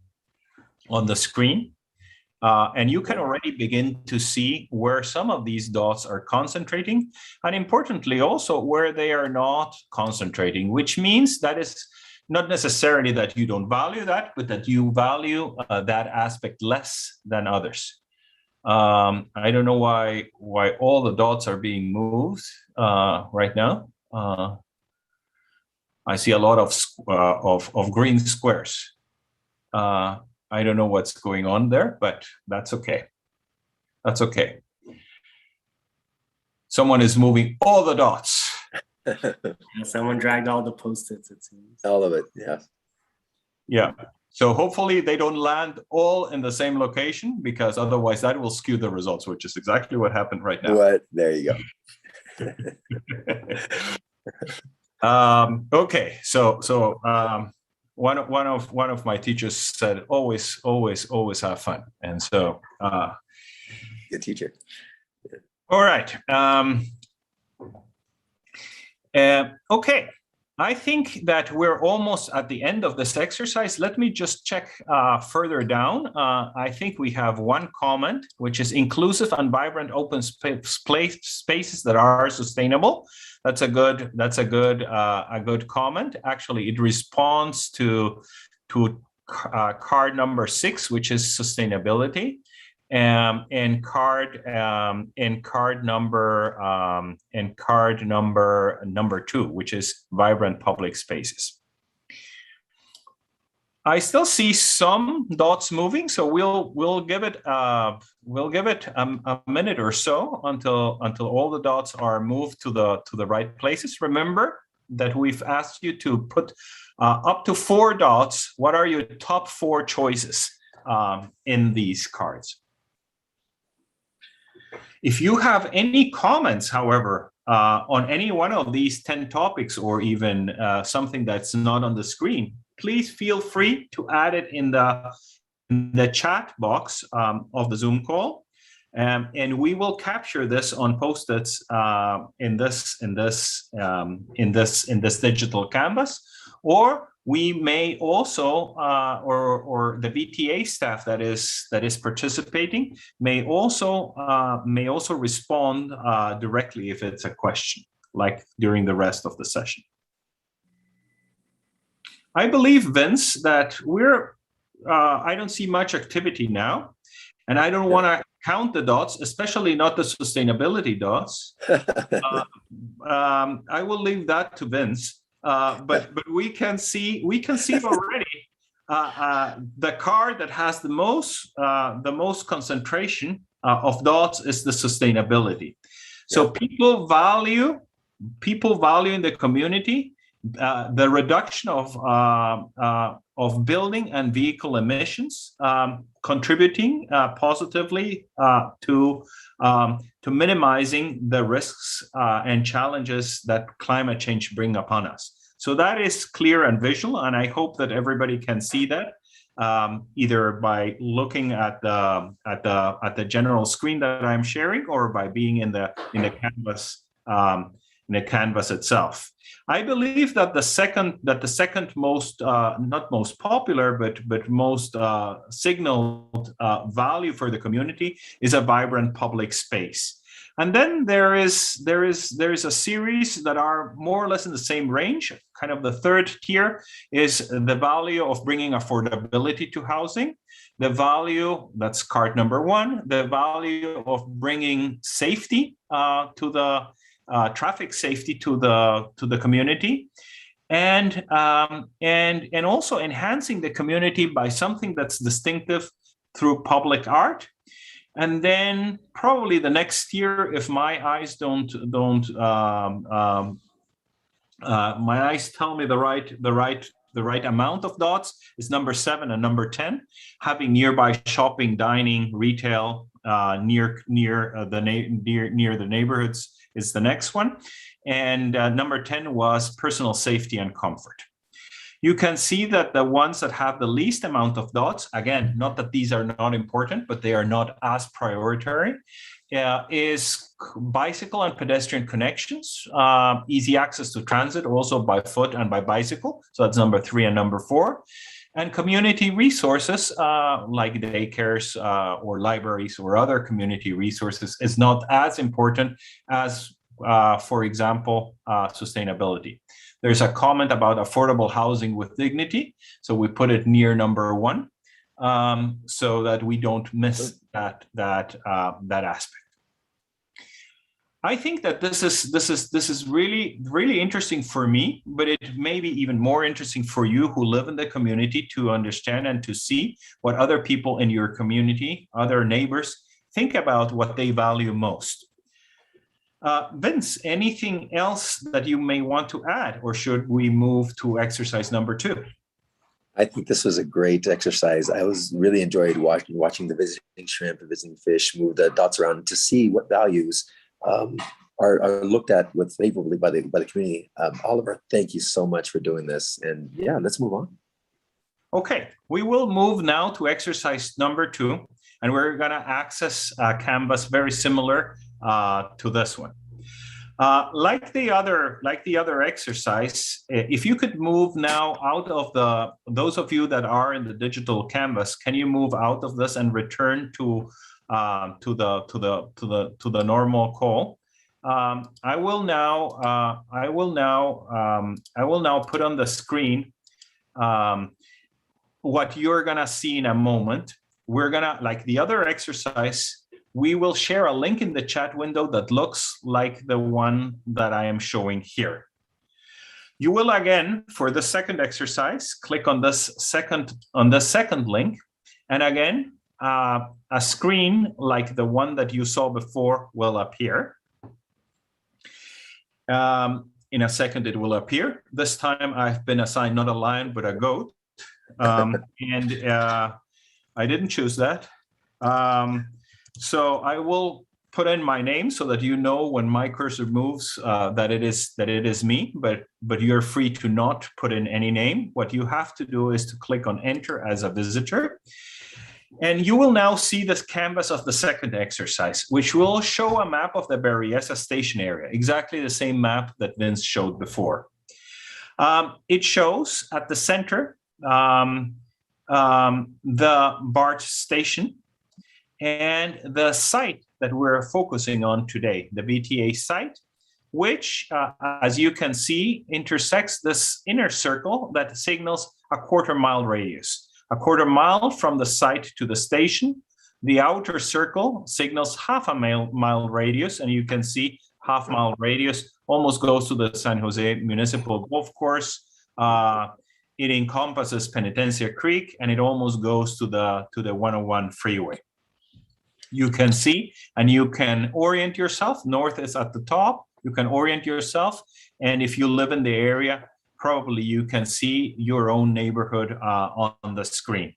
K: on the screen. And you can already begin to see where some of these dots are concentrating, and importantly also where they are not concentrating, which means that is not necessarily that you don't value that, but that you value that aspect less than others. I don't know why all the dots are being moved right now. I see a lot of green squares. I don't know what's going on there, but that's okay. That's okay. Someone is moving all the dots.
E: Someone dragged all the Post-its, it seems.
A: All of it, yeah.
K: Yeah. So hopefully they don't land all in the same location, because otherwise that will skew the results, which is exactly what happened right now.
A: What? There you
K: go. Okay, so one of my teachers said, always have fun, and so
A: good teacher.
K: All right. Okay, I think that we're almost at the end of this exercise. Let me just check further down. I think we have one comment, which is inclusive and vibrant open spaces that are sustainable. That's a good comment. Actually, it responds to card number 6, which is sustainability, and card number 2, which is vibrant public spaces. I still see some dots moving, so we'll give it a minute or so until all the dots are moved to the right places. Remember that we've asked you to put up to 4 dots. What are your top 4 choices in these cards? If you have any comments, however, on any one of these 10 topics, or even something that's not on the screen, please feel free to add it in the chat box of the Zoom call, and we will capture this on Post-its in this digital canvas, or we may also, or the VTA staff that is participating may also respond directly if it's a question, like during the rest of the session. I believe, Vince, that I don't see much activity now, and I don't want to count the dots, especially not the sustainability dots. I will leave that to Vince. But we can see already the card that has the most concentration of dots is the sustainability. So people value in the community the reduction of building and vehicle emissions, contributing positively to minimizing the risks and challenges that climate change bring upon us. So that is clear and visual, and I hope that everybody can see that either by looking at the general screen that I'm sharing, or by being in the canvas itself. I believe that the second most not most popular but most signaled value for the community is a vibrant public space. And then there is a series that are more or less in the same range. Kind of the third tier is the value of bringing affordability to housing. The value, that's card number 1, the value of bringing safety to the traffic safety to the community, and also enhancing the community by something that's distinctive through public art. And then probably the next year, if my eyes my eyes tell me the right amount of dots, is number 7 and number 10, having nearby shopping, dining, retail near the neighborhoods is the next one, and number 10 was personal safety and comfort. You can see that the ones that have the least amount of dots, again, not that these are not important, but they are not as priority, is bicycle and pedestrian connections, easy access to transit, also by foot and by bicycle. So that's number 3 and number 4. And community resources like daycares or libraries or other community resources is not as important as, for example, sustainability. There's a comment about affordable housing with dignity. So we put it near number 1 so that we don't miss that aspect. I think that this is really interesting for me, but it may be even more interesting for you who live in the community to understand and to see what other people in your community, other neighbors, think about what they value most. Vince, anything else that you may want to add, or should we move to exercise number 2?
A: I think this was a great exercise. I was really enjoyed watching the visiting shrimp and visiting fish move the dots around to see what values are looked at with favorably by the community. Oliver, thank you so much for doing this. And yeah, let's move on.
K: Okay, we will move now to exercise number 2, and we're going to access Canvas very similar to this one. Like the other exercise, if you could move now out of those of you that are in the digital canvas, can you move out of this and return to the normal call? I will now put on the screen what you're gonna see in a moment. We're gonna, like the other exercise, we will share a link in the chat window that looks like the one that I am showing here. You will again, for the second exercise, click on this second link, and again, a screen like the one that you saw before will appear. In a second, it will appear. This time, I've been assigned not a lion, but a goat, and I didn't choose that. So I will put in my name so that you know when my cursor moves that it is me, but you're free to not put in any name. What you have to do is to click on enter as a visitor. And you will now see this canvas of the second exercise, which will show a map of the Berryessa Station area, exactly the same map that Vince showed before. It shows at the center the BART station and the site that we're focusing on today, the VTA site, which, as you can see, intersects this inner circle that signals a quarter-mile radius. A quarter mile from the site to the station. The outer circle signals half a mile radius, and you can see half-mile radius almost goes to the San Jose Municipal Golf Course. It encompasses Penitencia Creek, and it almost goes to the 101 freeway. You can see, and you can orient yourself. North is at the top. You can orient yourself, and if you live in the area, probably you can see your own neighborhood on the screen.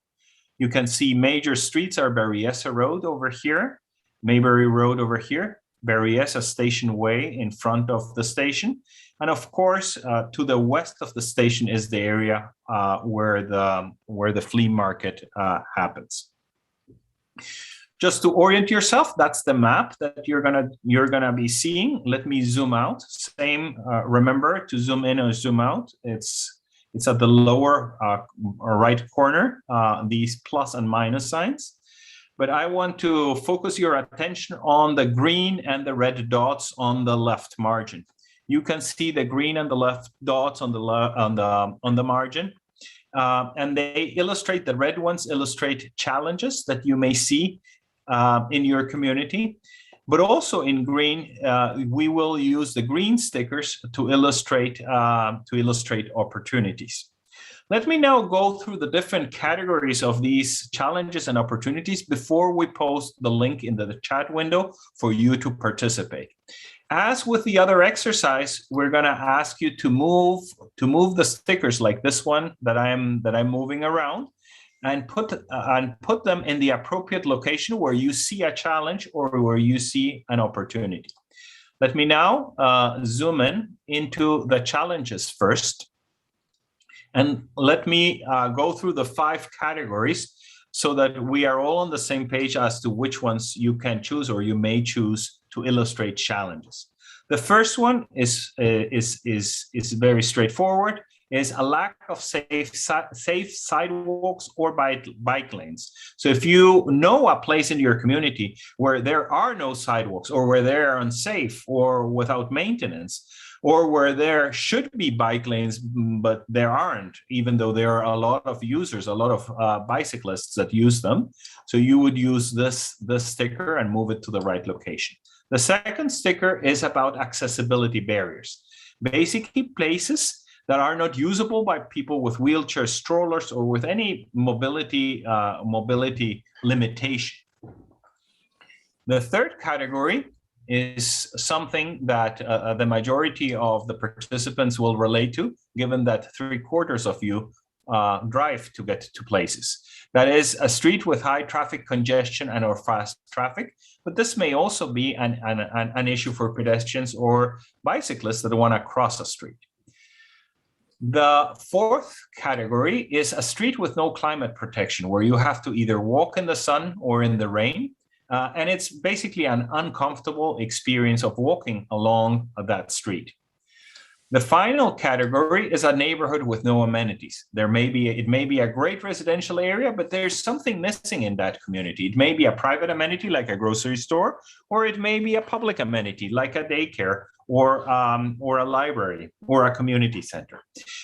K: You can see major streets are Berryessa Road over here, Mayberry Road over here, Berryessa Station Way in front of the station. And of course, to the west of the station is the area where the flea market happens. Just to orient yourself, that's the map that you're gonna be seeing. Let me zoom out. Same, remember to zoom in or zoom out. It's at the lower right corner, these plus and minus signs. But I want to focus your attention on the green and the red dots on the left margin. You can see the green and the left dots on the margin. And they illustrate, the red ones illustrate challenges that you may see in your community, but also in green, we will use the green stickers to illustrate opportunities. Let me now go through the different categories of these challenges and opportunities before we post the link in the chat window for you to participate. As with the other exercise, we're going to ask you to move the stickers like this one that I'm moving around, and put them in the appropriate location where you see a challenge or where you see an opportunity. Let me now zoom in into the challenges first. And let me go through the 5 categories so that we are all on the same page as to which ones you can choose or you may choose to illustrate challenges. The first one is very straightforward, is a lack of safe sidewalks or bike lanes. So if you know a place in your community where there are no sidewalks, or where they're unsafe or without maintenance, or where there should be bike lanes, but there aren't, even though there are a lot of users, a lot of bicyclists that use them. So you would use this sticker and move it to the right location. The second sticker is about accessibility barriers. Basically places that are not usable by people with wheelchairs, strollers, or with any mobility limitation. The third category is something that the majority of the participants will relate to, given that 3/4 of you drive to get to places. That is a street with high traffic congestion and or fast traffic, but this may also be an issue for pedestrians or bicyclists that want to cross a street. The fourth category is a street with no climate protection, where you have to either walk in the sun or in the rain. And it's basically an uncomfortable experience of walking along that street. The final category is a neighborhood with no amenities. It may be a great residential area, but there's something missing in that community. It may be a private amenity like a grocery store, or it may be a public amenity like a daycare or a library or a community center.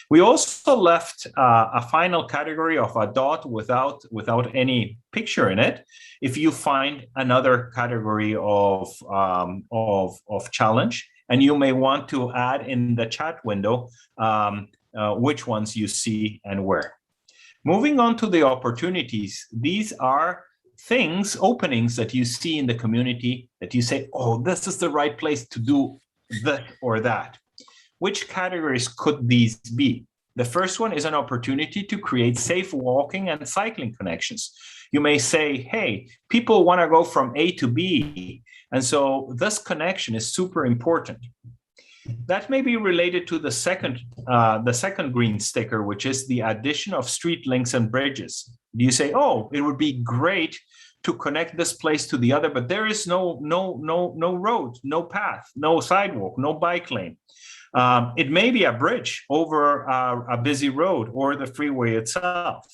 K: We also left a final category of a dot without any picture in it. If you find another category of challenge, and you may want to add in the chat window which ones you see and where. Moving on to the opportunities, these are openings that you see in the community that you say, oh, this is the right place to do that or that. Which categories could these be? The first one is an opportunity to create safe walking and cycling connections. You may say, hey, people want to go from A to B, and so this connection is super important. That may be related to the second green sticker, which is the addition of street links and bridges. You say, oh, it would be great to connect this place to the other, but there is no road, no path, no sidewalk, no bike lane. It may be a bridge over a busy road or the freeway itself.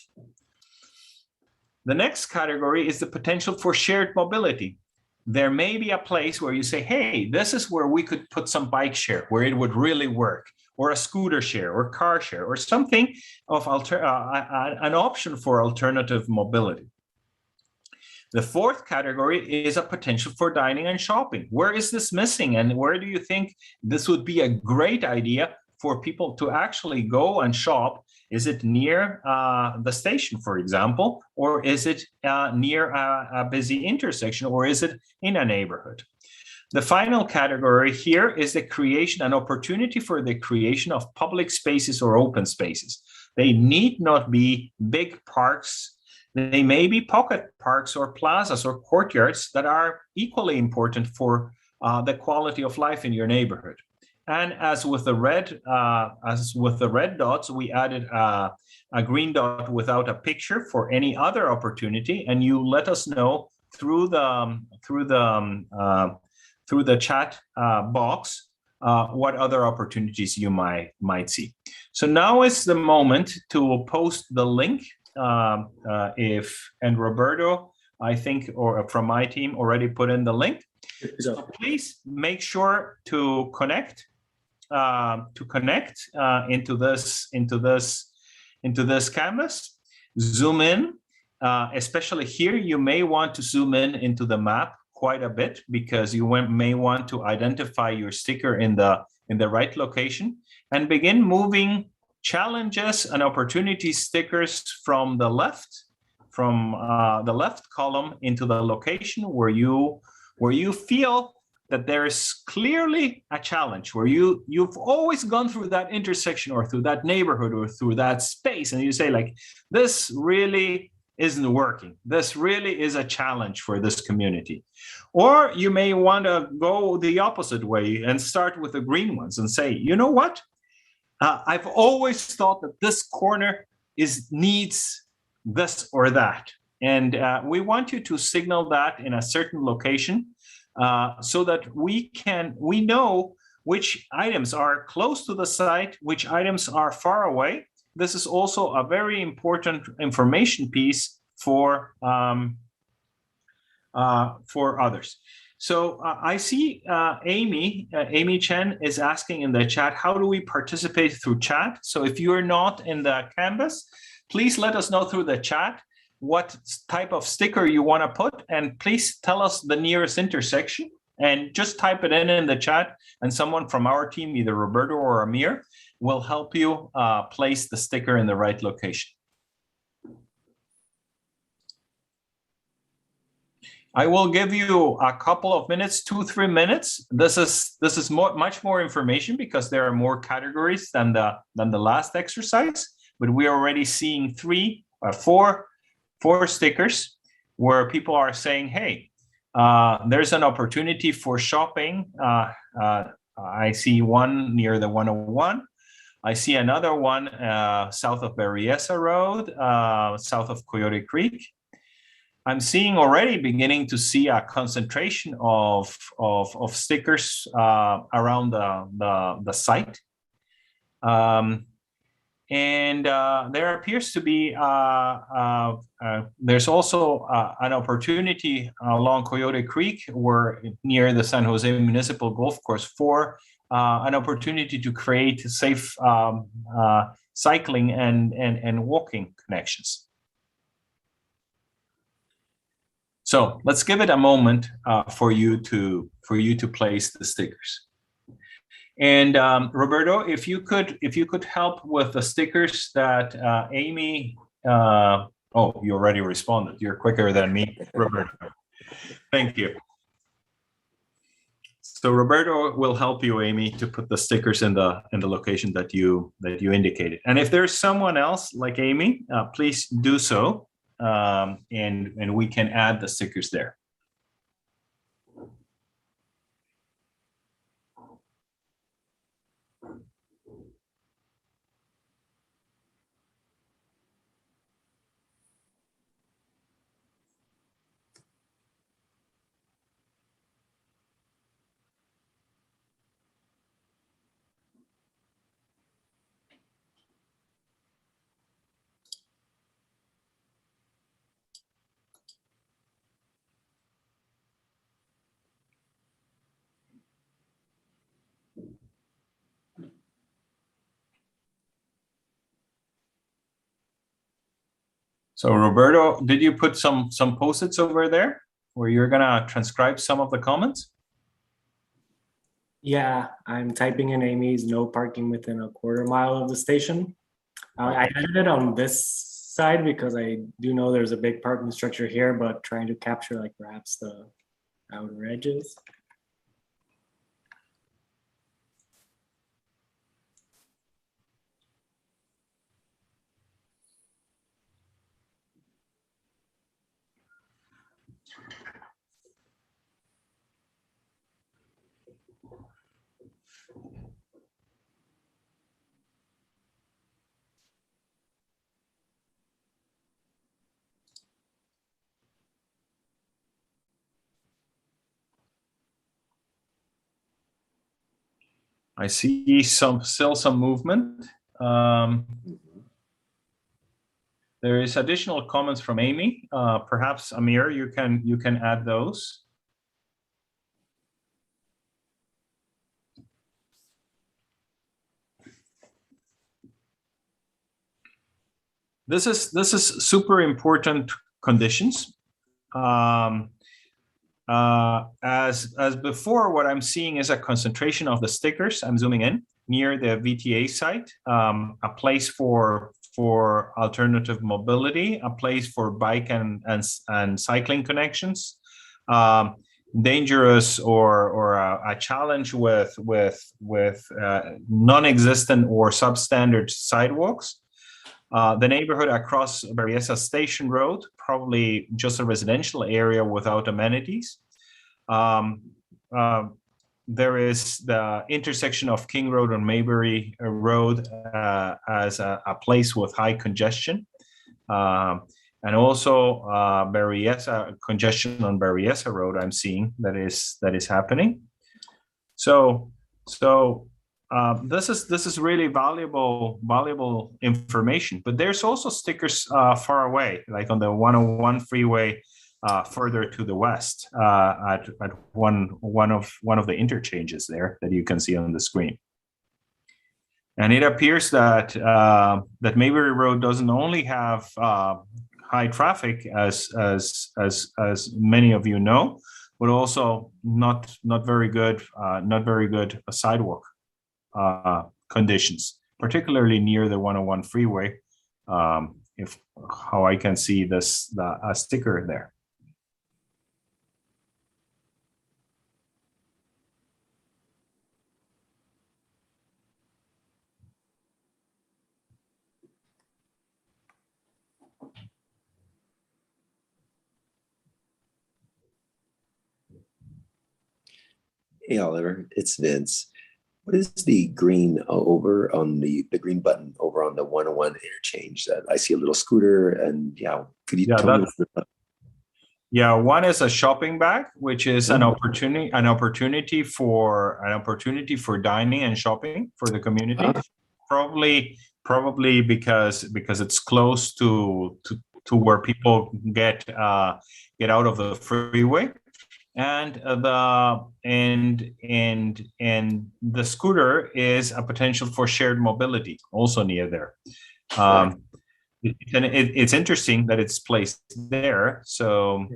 K: The next category is the potential for shared mobility. There may be a place where you say, hey, this is where we could put some bike share, where it would really work, or a scooter share or car share, or something of an option for alternative mobility. The fourth category is a potential for dining and shopping. Where is this missing, and where do you think this would be a great idea for people to actually go and shop? Is it near the station, for example, or is it near a busy intersection, or is it in a neighborhood? The final category here is an opportunity for the creation of public spaces or open spaces. They need not be big parks. They may be pocket parks or plazas or courtyards that are equally important for the quality of life in your neighborhood. And as with the red dots, we added a green dot without a picture for any other opportunity, and you let us know through the chat box what other opportunities you might see. So now is the moment to post the link. And Roberto, I think, or from my team, already put in the link. So please make sure to connect into this canvas. Zoom in, especially here. You may want to zoom in into the map quite a bit, because you may want to identify your sticker in the right location, and begin moving challenges and opportunity stickers from the left column into the location where you feel that there is clearly a challenge, where you've always gone through that intersection or through that neighborhood or through that space, and you say, like, this really isn't working. This really is a challenge for this community. Or you may want to go the opposite way and start with the green ones and say, you know what? I've always thought that this corner needs this or that. And we want you to signal that in a certain location so that we know which items are close to the site, which items are far away. This is also a very important information piece for others. So I see Amy Chen is asking in the chat, how do we participate through chat? So if you're not in the Canvas, please let us know through the chat what type of sticker you want to put, and please tell us the nearest intersection and just type it in the chat, and someone from our team, either Roberto or Amir, will help you place the sticker in the right location. I will give you a couple of minutes, 2-3 minutes. This is much more information because there are more categories than the last exercise. But we are already seeing four stickers where people are saying, "Hey, there's an opportunity for shopping." I see one near the 101. I see another one south of Berryessa Road, south of Coyote Creek. I'm seeing already beginning to see a concentration of stickers around the site. And there appears to be, there's also an opportunity along Coyote Creek, where near the San Jose Municipal Golf Course, for an opportunity to create safe cycling and walking connections. So let's give it a moment for you to place the stickers. And Roberto, if you could help with the stickers that Amy. Oh, you already responded. You're quicker than me, Roberto. Thank you. So Roberto will help you, Amy, to put the stickers in the location that you indicated. And if there's someone else like Amy, please do so. And we can add the stickers there. So Roberto, did you put some post-its over there where you're gonna transcribe some of the comments?
E: Yeah, I'm typing in Amy's "no parking within a quarter mile of the station." I added it on this side because I do know there's a big parking structure here, but trying to capture like perhaps the outer edges.
K: I see still some movement. There is additional comments from Amy. Perhaps Amir, you can add those. This is super important conditions. As before, what I'm seeing is a concentration of the stickers. I'm zooming in near the VTA site, a place for alternative mobility, a place for bike and cycling connections, dangerous or a challenge with non-existent or substandard sidewalks. The neighborhood across Berryessa Station Road, probably just a residential area without amenities. there is the intersection of King Road and Maybury Road as a place with high congestion. And also Berryessa, congestion on Berryessa Road, I'm seeing that is happening. So this is really valuable information. But there's also stickers far away, like on the 101 freeway further to the west at one of the interchanges there that you can see on the screen. And it appears that that Maybury Road doesn't only have high traffic as many of you know, but also not very good sidewalk conditions, particularly near the 101 freeway. If how I can see this a sticker there.
A: Hey, Oliver, it's Vince. What is the green over on the green button over on the 101 interchange? That I see a little scooter, and could you tell me?
K: Yeah, one is a shopping bag, which is an opportunity for dining and shopping for the community. Probably because it's close to where people get out of the freeway. And the scooter is a potential for shared mobility also near there. It's interesting that it's placed there. So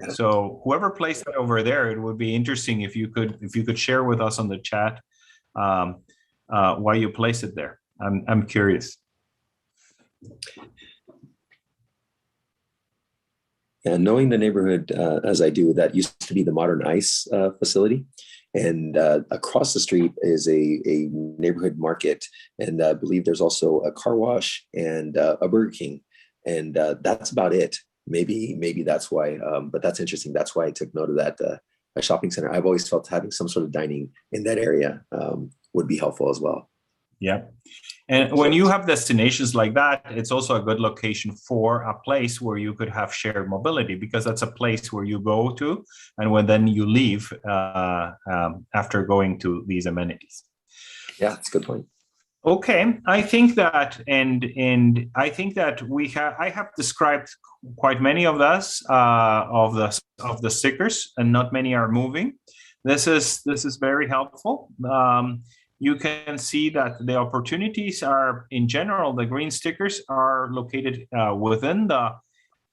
K: whoever placed it over there, it would be interesting if you could share with us on the chat why you placed it there. I'm curious.
A: And knowing the neighborhood as I do, that used to be the Modern Ice facility. And across the street is a neighborhood market. And I believe there's also a car wash and a Burger King. And that's about it. Maybe that's why, but that's interesting. That's why I took note of that, a shopping center. I've always felt having some sort of dining in that area would be helpful as well.
K: Yeah. And when you have destinations like that, it's also a good location for a place where you could have shared mobility, because that's a place where you go to and then you leave after going to these amenities.
A: Yeah, that's a good point.
K: Okay, I think that, and I think that I have described quite many of us of the stickers, and not many are moving. This is very helpful. You can see that the opportunities are, in general, the green stickers are located within the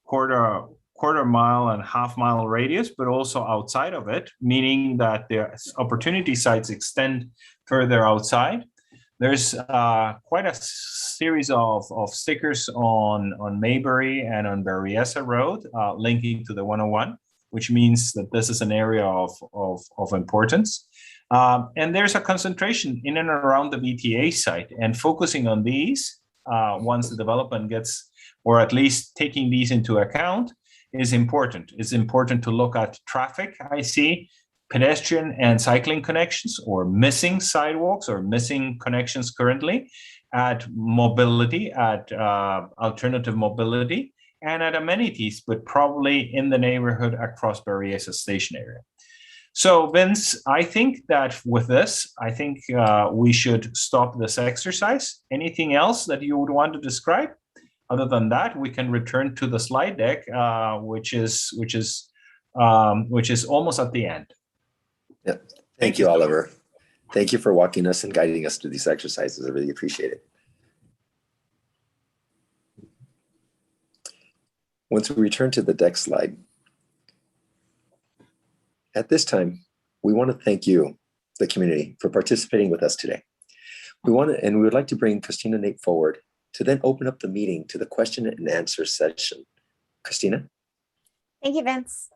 K: quarter mile and half mile radius, but also outside of it, meaning that the opportunity sites extend further outside. There's quite a series of stickers on Maybury and on Berryessa Road linking to the 101, which means that this is an area of importance. And there's a concentration in and around the VTA site, and focusing on these once the development gets, or at least taking these into account, is important. It's important to look at traffic, I see, pedestrian and cycling connections, or missing sidewalks or missing connections currently, at mobility, at alternative mobility, and at amenities, but probably in the neighborhood across Berryessa Station area. So Vince, I think that with this, we should stop this exercise. Anything else that you would want to describe? Other than that, we can return to the slide deck, which is almost at the end.
A: Yeah. Thank you, Oliver. Thank you for walking us and guiding us through these exercises. I really appreciate it. Once we return to the deck slide, at this time, we want to thank you, the community, for participating with us today. We would like to bring Christina Nate forward to then open up the meeting to the question and answer session. Christina?
J: Thank you, Vince.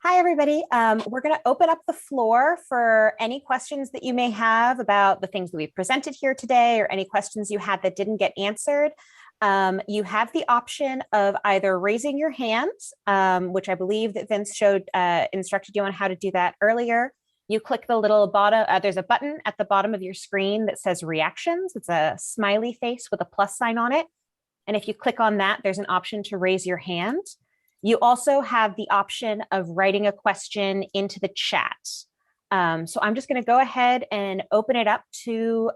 J: Hi, everybody. We're going to open up the floor for any questions that you may have about the things that we presented here today, or any questions you had that didn't get answered. You have the option of either raising your hands, which I believe that Vince instructed you on how to do that earlier, you click the little bottom, there's a button at the bottom of your screen that says reactions. It's a smiley face with a plus sign on it. And if you click on that, there's an option to raise your hand. You also have the option of writing a question into the chat. So I'm just going to go ahead and open it up to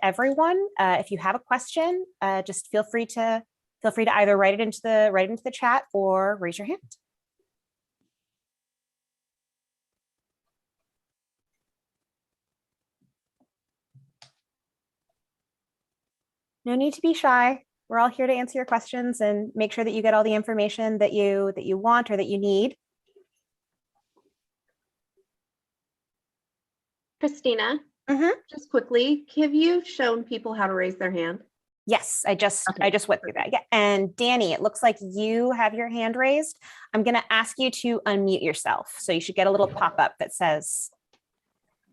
J: everyone. If you have a question, just feel free to either write it into the chat or raise your hand. No need to be shy. We're all here to answer your questions and make sure that you get all the information that you want or that you need.
C: Christina, just quickly, have you shown people how to raise their hand?
J: Yes, I just went through that. Yeah, and Danny, it looks like you have your hand raised. I'm going to ask you to unmute yourself. So you should get a little pop-up that says,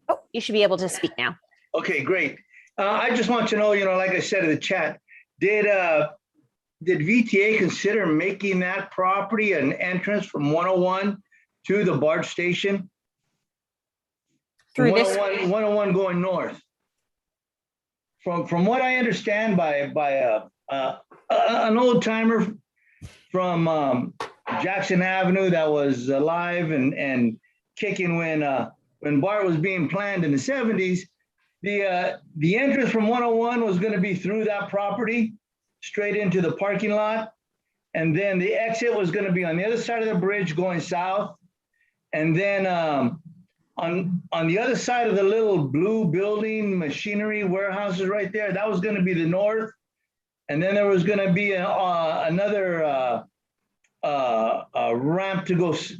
J: oh, you should be able to speak now.
L: Okay, great. I just want to know, like I said in the chat, did VTA consider making that property an entrance from 101 to the BART station?
J: Through this
L: 101 going north. From what I understand by an old timer from Jackson Avenue that was alive and kicking when BART was being planned in the 70s, the entrance from 101 was going to be through that property straight into the parking lot, and then the exit was going to be on the other side of the bridge going south, and then on the other side of the little blue building, machinery warehouses right there, that was going to be the north. And then there was going to be another ramp to go to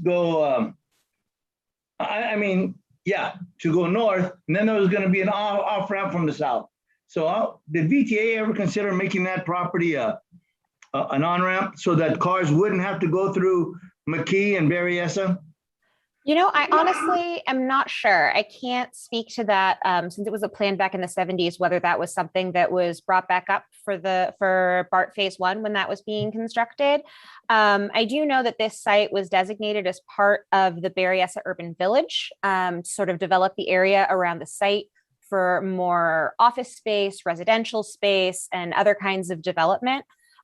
L: go north. And then there was going to be an off ramp from the south. So did VTA ever consider making that property an on-ramp so that cars wouldn't have to go through McKee and Berryessa?
J: I honestly am not sure. I can't speak to that since it was a plan back in the 70s, whether that was something that was brought back up for BART Phase 1 when that was being constructed. I do know that this site was designated as part of the Berryessa Urban Village, sort of develop the area around the site for more office space, residential space, and other kinds of development.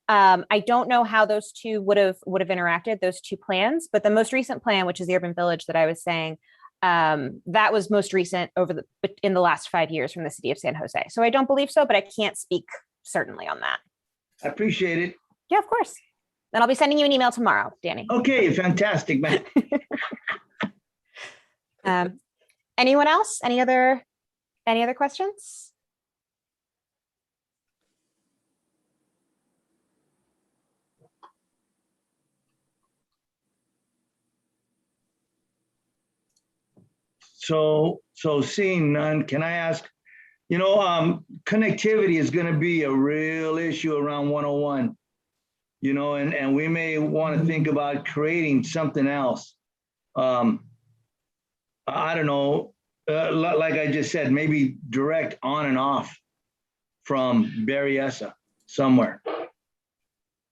J: I don't know how those two would have interacted, those two plans, but the most recent plan, which is the urban village that I was saying, that was most recent in the last 5 years from the city of San Jose. So I don't believe so, but I can't speak certainly on that.
L: I appreciate it.
J: Yeah, of course. Then I'll be sending you an email tomorrow, Danny.
L: Okay, fantastic, man.
J: Anyone else? Any other questions?
L: So seeing none, can I ask, connectivity is going to be a real issue around 101, and we may want to think about creating something else. I don't know, like I just said, maybe direct on and off from Berryessa somewhere.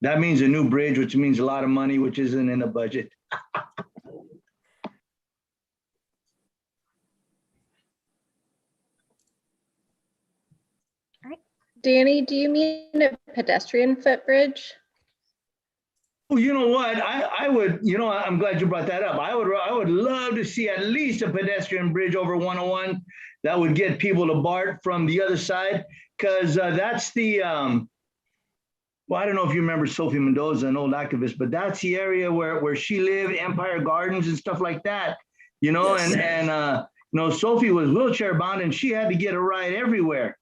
L: That means a new bridge, which means a lot of money, which isn't in the budget.
C: Danny, do you mean a pedestrian footbridge?
L: Well, you know what? I would, I'm glad you brought that up. I would love to see at least a pedestrian bridge over 101 that would get people to BART from the other side, because that's the, well, I don't know if you remember Sophie Mendoza, an old activist, but that's the area where she lived, Empire Gardens and stuff like that, yes. and Sophie was wheelchair bound and she had to get a ride everywhere.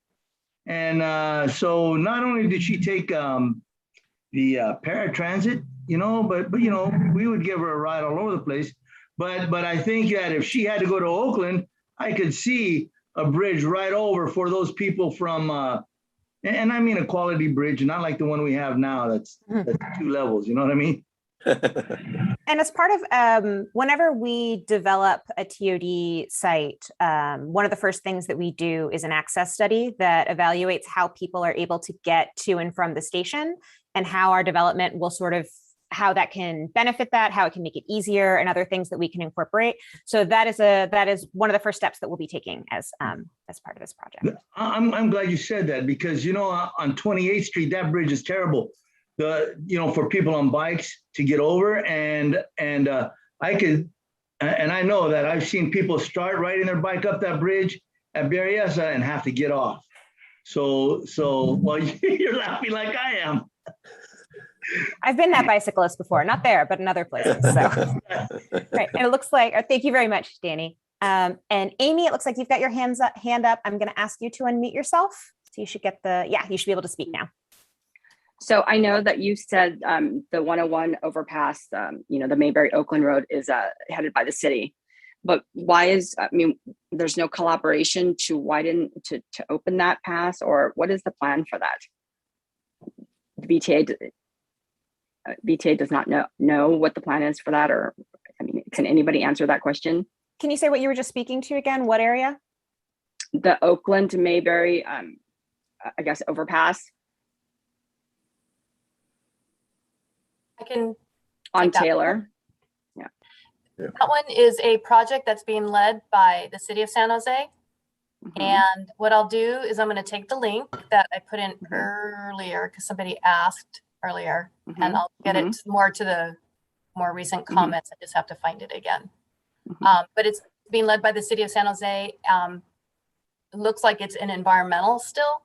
L: And so not only did she take the paratransit, but we would give her a ride all over the place. But I think that if she had to go to Oakland, I could see a bridge right over for those people from, and I mean a quality bridge, not like the one we have now. That's 2 levels. You know what I mean?
J: And as part of whenever we develop a TOD site, one of the first things that we do is an access study that evaluates how people are able to get to and from the station and how our development will sort of how that can benefit that, how it can make it easier, and other things that we can incorporate. So that is one of the first steps that we'll be taking as part of this project.
L: I'm glad you said that, because on 28th Street, that bridge is terrible. For people on bikes to get over, and I know that I've seen people start riding their bike up that bridge at Berryessa and have to get off. So well, you're laughing like I am.
J: I've been that bicyclist before, not there, but in other places. So, right. And it looks like, thank you very much, Danny. And Amy, it looks like you've got your hand up. I'm going to ask you to unmute yourself. So you should get you should be able to speak now.
M: So I know that you said the 101 overpass, the Mayberry Oakland Road is headed by the city, but why there's no collaboration to widen, to open that pass, or what is the plan for that? The BTA does not know what the plan is for that, or can anybody answer that question?
J: Can you say what you were just speaking to again? What area?
M: The Oakland to Mayberry, I guess, overpass.
H: I can
M: on
H: take that
M: Taylor.
H: Yeah. That one is a project that's being led by the city of San Jose. And what I'll do is I'm going to take the link that I put in earlier, because somebody asked earlier, and I'll get it more to the more recent comments. I just have to find it again. But it's being led by the city of San Jose. It looks like it's an environmental still.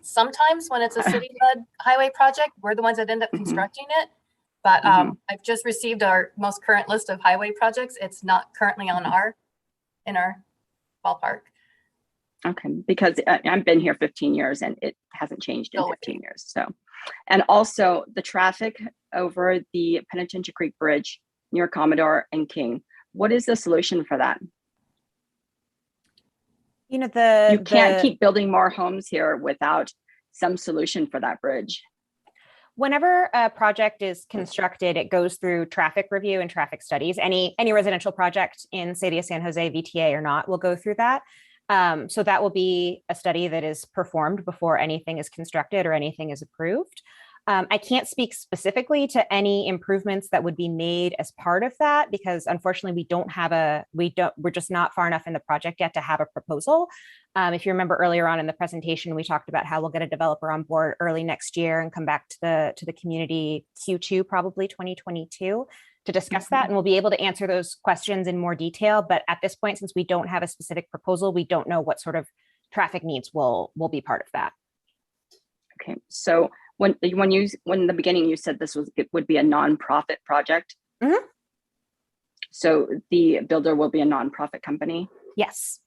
H: Sometimes when it's a city-led highway project, we're the ones that end up constructing it. But I've just received our most current list of highway projects. It's not currently on in our ballpark.
M: Okay, because I've been here 15 years and it hasn't changed in 15 years. So, and also the traffic over the Penitentiary Creek Bridge near Commodore and King. What is the solution for that? You can't keep building more homes here without some solution for that bridge.
J: Whenever a project is constructed, it goes through traffic review and traffic studies. Any residential project in City of San Jose, VTA or not, will go through that. So that will be a study that is performed before anything is constructed or anything is approved. I can't speak specifically to any improvements that would be made as part of that, because unfortunately we're just not far enough in the project yet to have a proposal. If you remember earlier on in the presentation, we talked about how we'll get a developer on board early next year and come back to the community Q2, probably 2022, to discuss that. And we'll be able to answer those questions in more detail. But at this point, since we don't have a specific proposal, we don't know what sort of traffic needs will be part of that.
M: Okay, so when in the beginning you said it would be a nonprofit project. So the builder will be a nonprofit company.
J: Yes.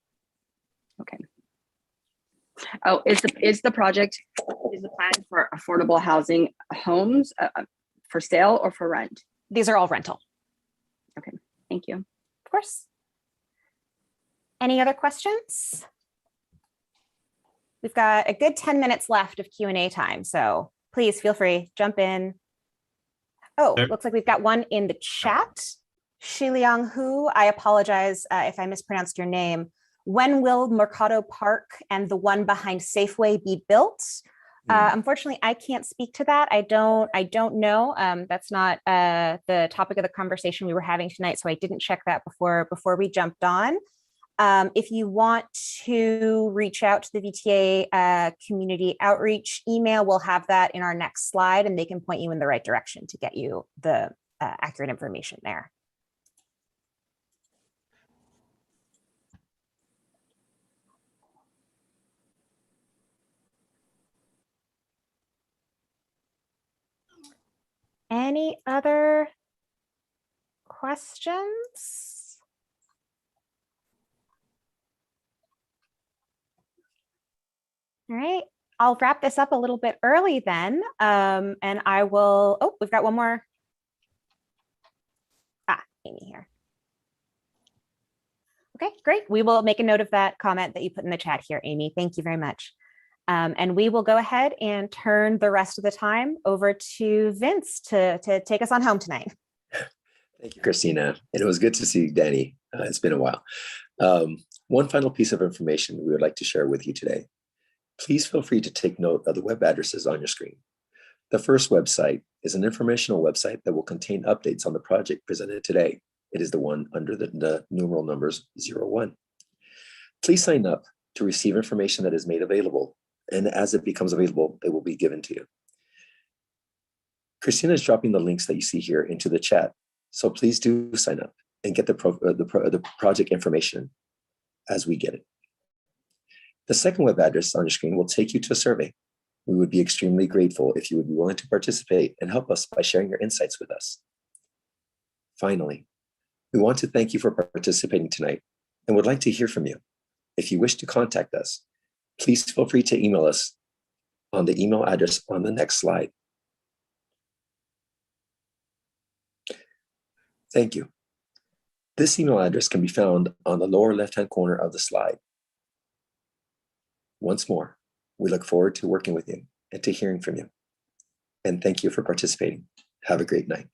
M: Okay. Oh, is the plan for affordable housing homes for sale or for rent?
J: These are all rental.
M: Okay, thank you.
J: Of course. Any other questions? We've got a good 10 minutes left of Q&A time, so please feel free, jump in. Oh, looks like we've got one in the chat. Shiliang Hu, I apologize if I mispronounced your name. When will Mercado Park and the one behind Safeway be built? Unfortunately, I can't speak to that. I don't know. That's not the topic of the conversation we were having tonight, so I didn't check that before we jumped on. If you want to reach out to the VTA community outreach email, we'll have that in our next slide, and they can point you in the right direction to get you the accurate information there. Any other questions? All right, I'll wrap this up a little bit early then, and I will, we've got one more. Amy here. Okay, great. We will make a note of that comment that you put in the chat here, Amy. Thank you very much. And we will go ahead and turn the rest of the time over to Vince to take us on home tonight.
A: Thank you, Christina. And it was good to see Danny. It's been a while. One final piece of information we would like to share with you today. Please feel free to take note of the web addresses on your screen. The first website is an informational website that will contain updates on the project presented today. It is the one under the numeral numbers 01. Please sign up to receive information that is made available, and as it becomes available, it will be given to you. Christina is dropping the links that you see here into the chat, so please do sign up and get the project information as we get it. The second web address on your screen will take you to a survey. We would be extremely grateful if you would be willing to participate and help us by sharing your insights with us. Finally, we want to thank you for participating tonight and would like to hear from you. If you wish to contact us, please feel free to email us on the email address on the next slide. Thank you. This email address can be found on the lower left-hand corner of the slide. Once more, we look forward to working with you and to hearing from you. And thank you for participating. Have a great night.